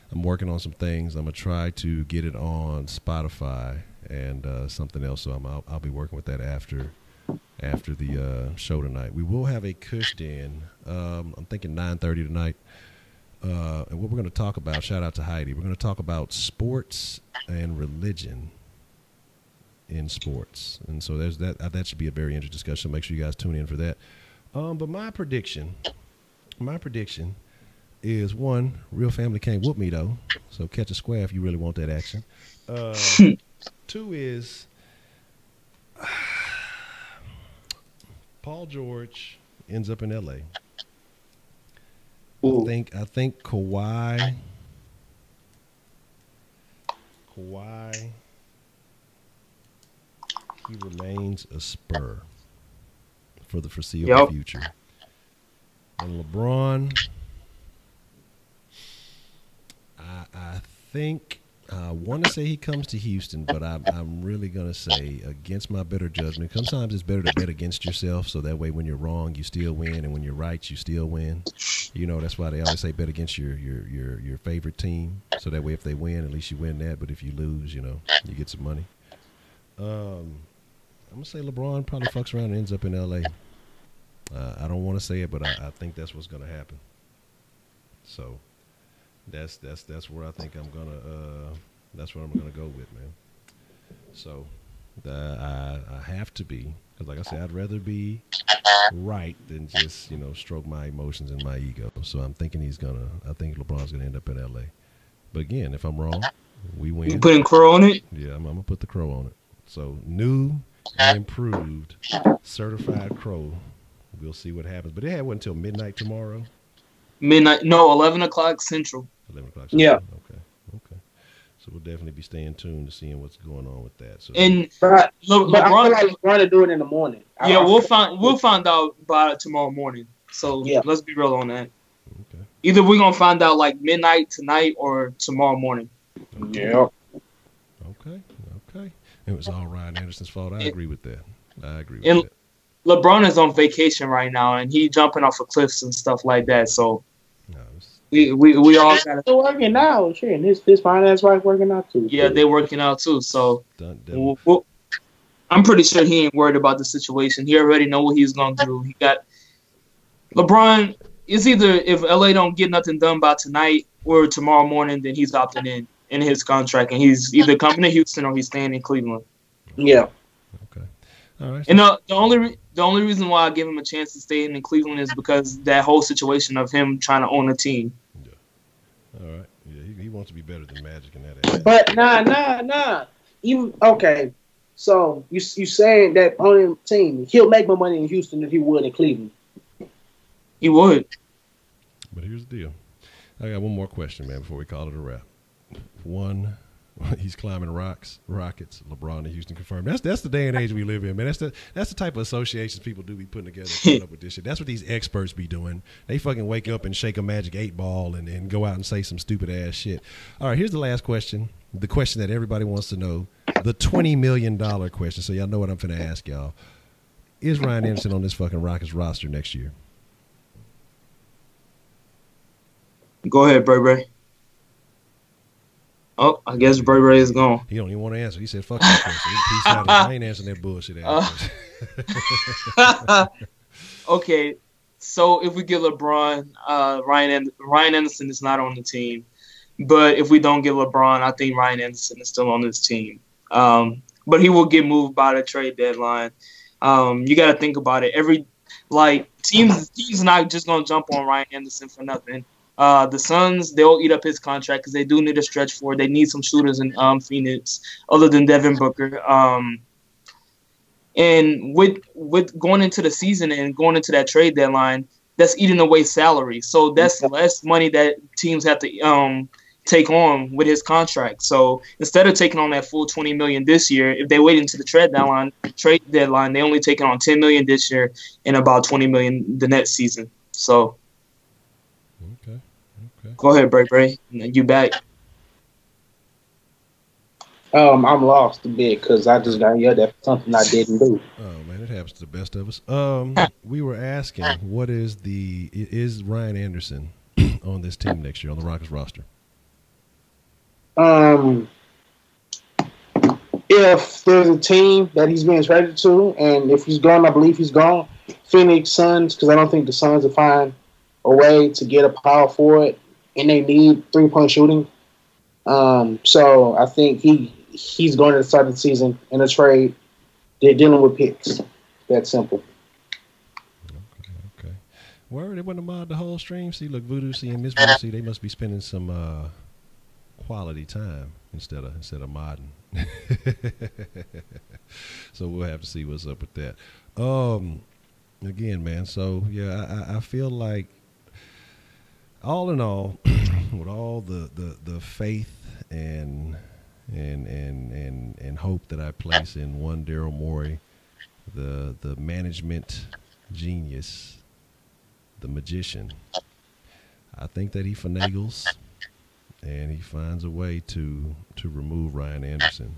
I'm working on some things. I'm going to try to get it on Spotify and something else, so I'll be working with that after the show tonight. We will have a Kush Den. I'm thinking 9:30 tonight. And what we're going to talk about, shout out to Heidi, we're going to talk about sports and religion in sports. And so there's that should be a very interesting discussion. Make sure you guys tune in for that. But my prediction, is one, real family can't whoop me though, so catch a square if you really want that action. Two is Paul George ends up in L.A. I think Kawhi, he remains a Spur for the foreseeable future. And LeBron, I think I want to say he comes to Houston, but I'm really going to say against my better judgment. Sometimes it's better to bet against yourself, so that way when you're wrong, you still win, and when you're right, you still win. You know, that's why they always say bet against your favorite team, so that way if they win, at least you win that. But if you lose, you know, you get some money. I'm going to say LeBron probably fucks around and ends up in L.A. I don't want to say it, but I think that's what's going to happen. So that's where I think I'm gonna that's what I'm gonna go with, man. So I have to be, because like I said, I'd rather be right than just, you know, stroke my emotions and my ego. So I'm thinking I think LeBron's gonna end up in LA. But again, if I'm wrong, we win. You putting crow on it? Yeah, I'm gonna put the crow on it. So new and improved certified crow. We'll see what happens. But it had one until midnight tomorrow. Midnight? No, 11 o'clock Central. 11 o'clock Central. Yeah. Okay. So we'll definitely be staying tuned to seeing what's going on with that. So but LeBron, I feel like LeBron to do it in the morning. Yeah, we'll find out about it tomorrow morning. So let's be real on that. Okay. Either we're gonna find out like midnight tonight or tomorrow morning. Yeah. Okay. It was all Ryan Anderson's fault. I agree with that. That. LeBron is on vacation right now, and he jumping off of cliffs and stuff like that. So we all got to. Still working out, sure, and his finance wife working out too. Yeah, they're working out too. So I'm pretty sure he ain't worried about the situation. He already know what he's gonna do. He got LeBron. It's either if LA don't get nothing done by tonight or tomorrow morning, then he's opting in his contract, and he's either coming to Houston or he's staying in Cleveland. Yeah. Okay. All right. And the only reason why I give him a chance to stay in Cleveland is because that whole situation of him trying to own a team. Yeah. All right. Yeah, he wants to be better than Magic in that area. But nah. Even okay. So you saying that owning a team, he'll make more money in Houston than he would in Cleveland. He would. But here's the deal. I got one more question, man, before we call it a wrap. One. He's climbing rockets. LeBron to Houston confirmed. That's the day and age we live in, man. That's the type of associations people do be putting together and coming up with this shit. That's what these experts be doing. They fucking wake up and shake a magic 8-ball and go out and say some stupid ass shit. All right, here's the last question. The question that everybody wants to know. The $20 million question. So y'all know what I'm finna ask y'all. Is Ryan Anderson on this fucking Rockets roster next year? Go ahead, Bray. Oh, I guess Bray is gone. He don't even want to answer. He said, fuck that question. Peace out. I ain't answering that bullshit ass Okay, so if we get LeBron, Ryan Anderson is not on the team. But if we don't get LeBron, I think Ryan Anderson is still on this team. But he will get moved by the trade deadline. You got to think about it. Teams not just going to jump on Ryan Anderson for nothing. The Suns, they'll eat up his contract because they do need a stretch for it. They need some shooters in Phoenix other than Devin Booker. And with going into the season and going into that trade deadline, that's eating away salary. So that's less money that teams have to take on with his contract. So instead of taking on that full $20 million this year, if they wait until the trade deadline, they only taking on $10 million this year and about $20 million the next season. So. Okay. Go ahead, Bray. You back? I'm lost a bit because I just got yelled at for something I didn't do. Oh man, it happens to the best of us. We were asking, is Ryan Anderson on this team next year on the Rockets roster? If there's a team that he's being traded to, and if he's gone, I believe he's gone. Phoenix Suns, because I don't think the Suns will find a way to get a power forward, and they need 3-point shooting. So I think he's going to start the season in a trade. They're dealing with picks. That simple. Okay. Word, they wouldn't have modded the whole stream. See, look, Voodoo, see, and Miss Voodoo, see, they must be spending some quality time instead of modding. So we'll have to see what's up with that. Again, man. So yeah, I feel like all in all, with all the faith and hope that I place in one Daryl Morey, the management genius, the magician, I think that he finagles and he finds a way to remove Ryan Anderson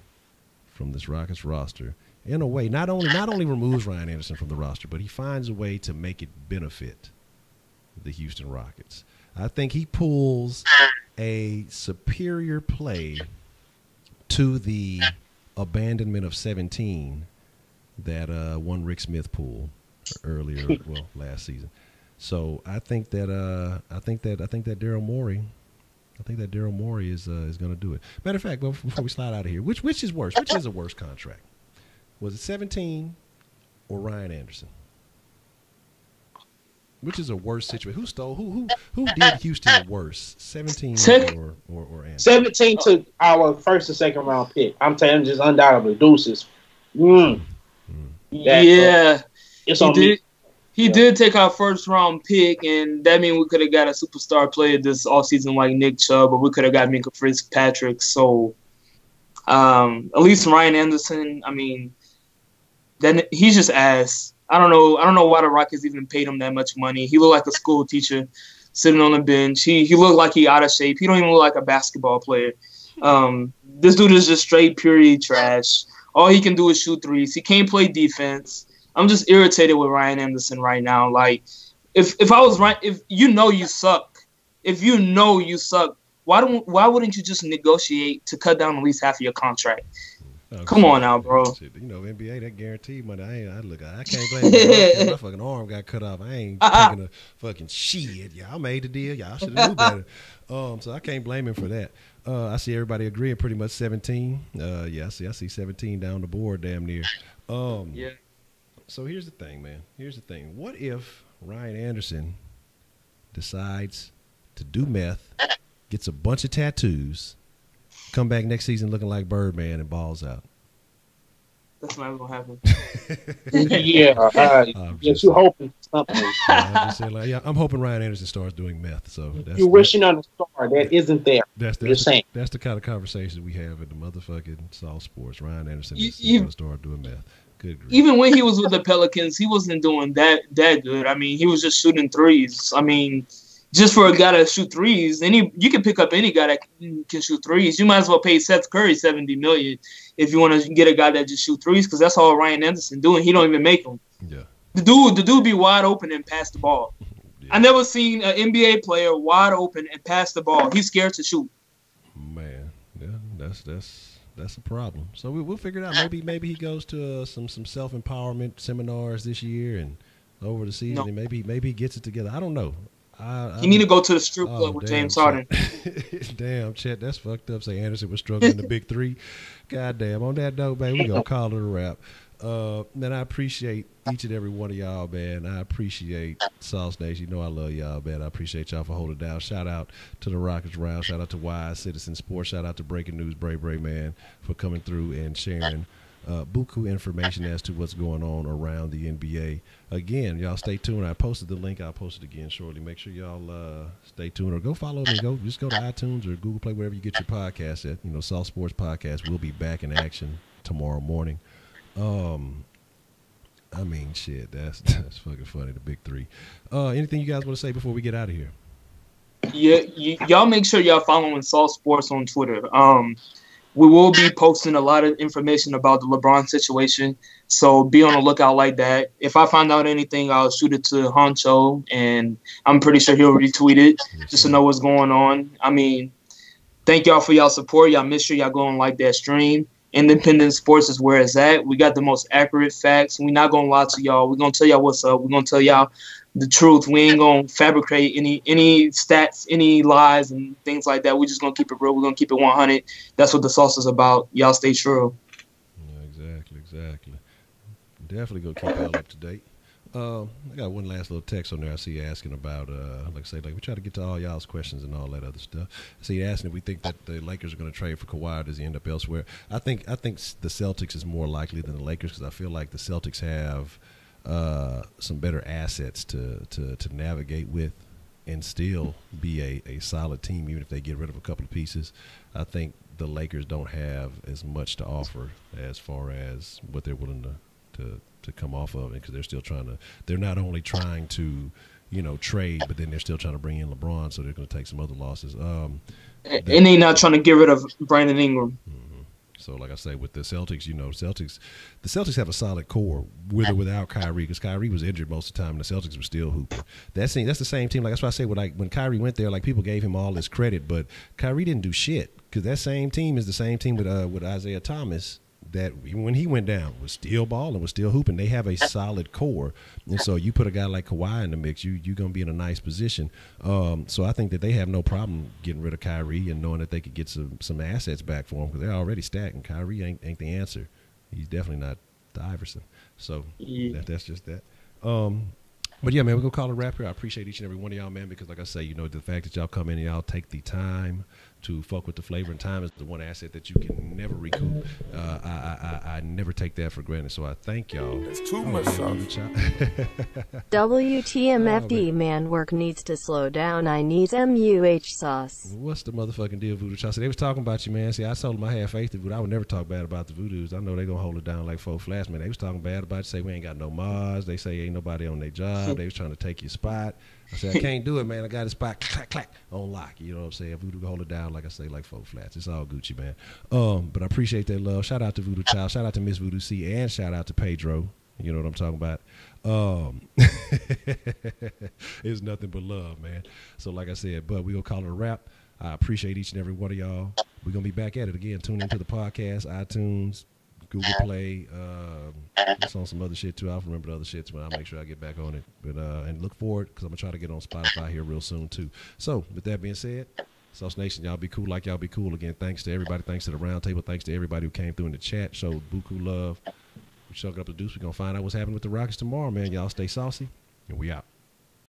from this Rockets roster. In a way, not only removes Ryan Anderson from the roster, but he finds a way to make it benefit the Houston Rockets. I think he pulls a superior play to the abandonment of 17 that one Rick Smith pulled earlier, well, last season. So I think that Daryl Morey, is going to do it. Matter of fact, before we slide out of here, which is worse? Which is a worse contract? Was it 17 or Ryan Anderson? Which is a worse situation? Who stole? Who did Houston worse? 17 or Anderson? 17 took our first and second round pick. I'm telling you, just undoubtedly deuces. Yeah, it's on me. He did take our first round pick, and that means we could have got a superstar player this offseason like Nick Chubb, or we could have got Minka Fitzpatrick. So at least Ryan Anderson, I mean, then he's just ass. I don't know why the Rockets even paid him that much money. He looked like a school teacher sitting on the bench. He looked like he out of shape. He don't even look like a basketball player. This dude is just straight purely trash. All he can do is shoot threes. He can't play defense. I'm just irritated with Ryan Anderson right now. Like, if I was right, if you know you suck, why wouldn't you just negotiate to cut down at least half of your contract? Come on now, bro. Shit, you know, NBA, that guaranteed money. I can't blame you. My fucking arm got cut off. I ain't taking a fucking shit. Y'all made the deal. Y'all should have knew better. So I can't blame him for that. I see everybody agreeing pretty much 17. Yeah, I see 17 down the board damn near. Yeah. So here's the thing, man. Here's the thing. What if Ryan Anderson decides to do meth, gets a bunch of tattoos, come back next season looking like Birdman and balls out? That's not going to happen. Yes, you're hoping something. I'm hoping Ryan Anderson starts doing meth. So you're wishing on a star that isn't there. That's the kind of conversation we have at the motherfucking South Sports. Ryan Anderson is going to start doing meth. Good grief. Even when he was with the Pelicans, he wasn't doing that good. I mean, he was just shooting threes. I mean, just for a guy to shoot threes, you can pick up any guy that can shoot threes. You might as well pay Seth Curry $70 million if you want to get a guy that just shoot threes, because that's all Ryan Anderson doing. He don't even make them. Yeah. The dude be wide open and pass the ball. Yeah. I never seen an NBA player wide open and pass the ball. He's scared to shoot. Man, yeah, that's a problem. So we'll figure it out. Maybe he goes to some self-empowerment seminars this year and over the season, and maybe he gets it together. I don't know. You need to go to the strip club with James Harden. Damn, Chet, that's fucked up. Say Anderson was struggling in the big three. God damn. On that note, man, we're going to call it a wrap. Man, I appreciate each and every one of y'all, man. I appreciate Sauce Nation. You know I love y'all, man. I appreciate y'all for holding down. Shout out to the Rockets Round. Shout out to Wise Citizen Sports. Shout out to Breaking News Bray, man, for coming through and sharing buku information as to what's going on around the NBA. Again, y'all stay tuned. I posted the link. I'll post it again shortly. Make sure y'all stay tuned, or go follow me. Just go to iTunes or Google Play, wherever you get your podcast at. You know, South Sports Podcast will be back in action tomorrow morning. I mean, shit, that's fucking funny. The big three. Anything you guys want to say before we get out of here? Yeah, y'all make sure y'all following South Sports on Twitter. We will be posting a lot of information about the LeBron situation, so be on the lookout like that. If I find out anything, I'll shoot it to Honcho, and I'm pretty sure he'll retweet it just to know what's going on. I mean, thank y'all for y'all support. Y'all make sure y'all go and like that stream. Independent sports is where it's at. We got the most accurate facts. We're not going to lie to y'all. We're going to tell y'all what's up. We're going to tell y'all the truth. We ain't going to fabricate any stats, any lies, and things like that. We're just going to keep it real. We're going to keep it 100. That's what the sauce is about. Y'all stay true. Yeah, exactly. Definitely going to keep y'all up to date. I got one last little text on there I see asking about, like I say, like we try to get to all y'all's questions and all that other stuff. I see asking if we think that the Lakers are going to trade for Kawhi, or does he end up elsewhere? I think the Celtics is more likely than the Lakers because I feel like the Celtics have some better assets to navigate with and still be a solid team even if they get rid of a couple of pieces. I think the Lakers don't have as much to offer as far as what they're willing to come off of it because they're still they're not only trying to, trade, but then they're still trying to bring in LeBron, so they're going to take some other losses. And they're not trying to get rid of Brandon Ingram. Mm-hmm. So, like I say, with the Celtics, the Celtics have a solid core with or without Kyrie because Kyrie was injured most of the time and the Celtics were still hooping. That's the same team. Like, that's why I say when Kyrie went there, like people gave him all this credit, but Kyrie didn't do shit because that same team is the same team with Isaiah Thomas that even when he went down was still balling, was still hooping. They have a solid core, and so you put a guy like Kawhi in the mix, you're gonna be in a nice position. So I think that they have no problem getting rid of Kyrie and knowing that they could get some assets back for him because they're already stacked, and Kyrie ain't the answer. He's definitely not the Iverson. So that's just that. But yeah, man, we're gonna call it a wrap here. I appreciate each and every one of y'all, man, because like I say, the fact that y'all come in and y'all take the time to fuck with the flavor, and time is the one asset that you can never recoup. I never take that for granted, so I thank y'all. It's too much sauce. WTMFD, man, work needs to slow down. I need MUH sauce. What's the motherfucking deal, Voodoo Child? See, they was talking about you, man. See, I told them I had faith in Voodoo. I would never talk bad about the Voodoos. I know they gonna hold it down like 4 flats, man. They was talking bad about you, say we ain't got no Mars. They say ain't nobody on their job. They was trying to take your spot. I said, I can't do it, man. I got a spot, clack, clack, on lock. You know what I'm saying? Voodoo hold it down, like I say, like 4 flats. It's all Gucci, man. But I appreciate that love. Shout out to Voodoo Child. Shout out to Miss Voodoo C. And shout out to Pedro. You know what I'm talking about? It's nothing but love, man. So like I said, but we going to call it a wrap. I appreciate each and every one of y'all. We're going to be back at it again. Tune into the podcast, iTunes, Google Play. It's on some other shit too. I'll remember the other shit when I make sure I get back on it. But and look forward because I'm gonna try to get on Spotify here real soon too. So with that being said, Sauce Nation, y'all be cool like y'all be cool again. Thanks to everybody. Thanks to the round table. Thanks to everybody who came through in the chat. Showed buku love. We showed up the deuce. We're gonna find out what's happening with the Rockets tomorrow, man. Y'all stay saucy, and we out.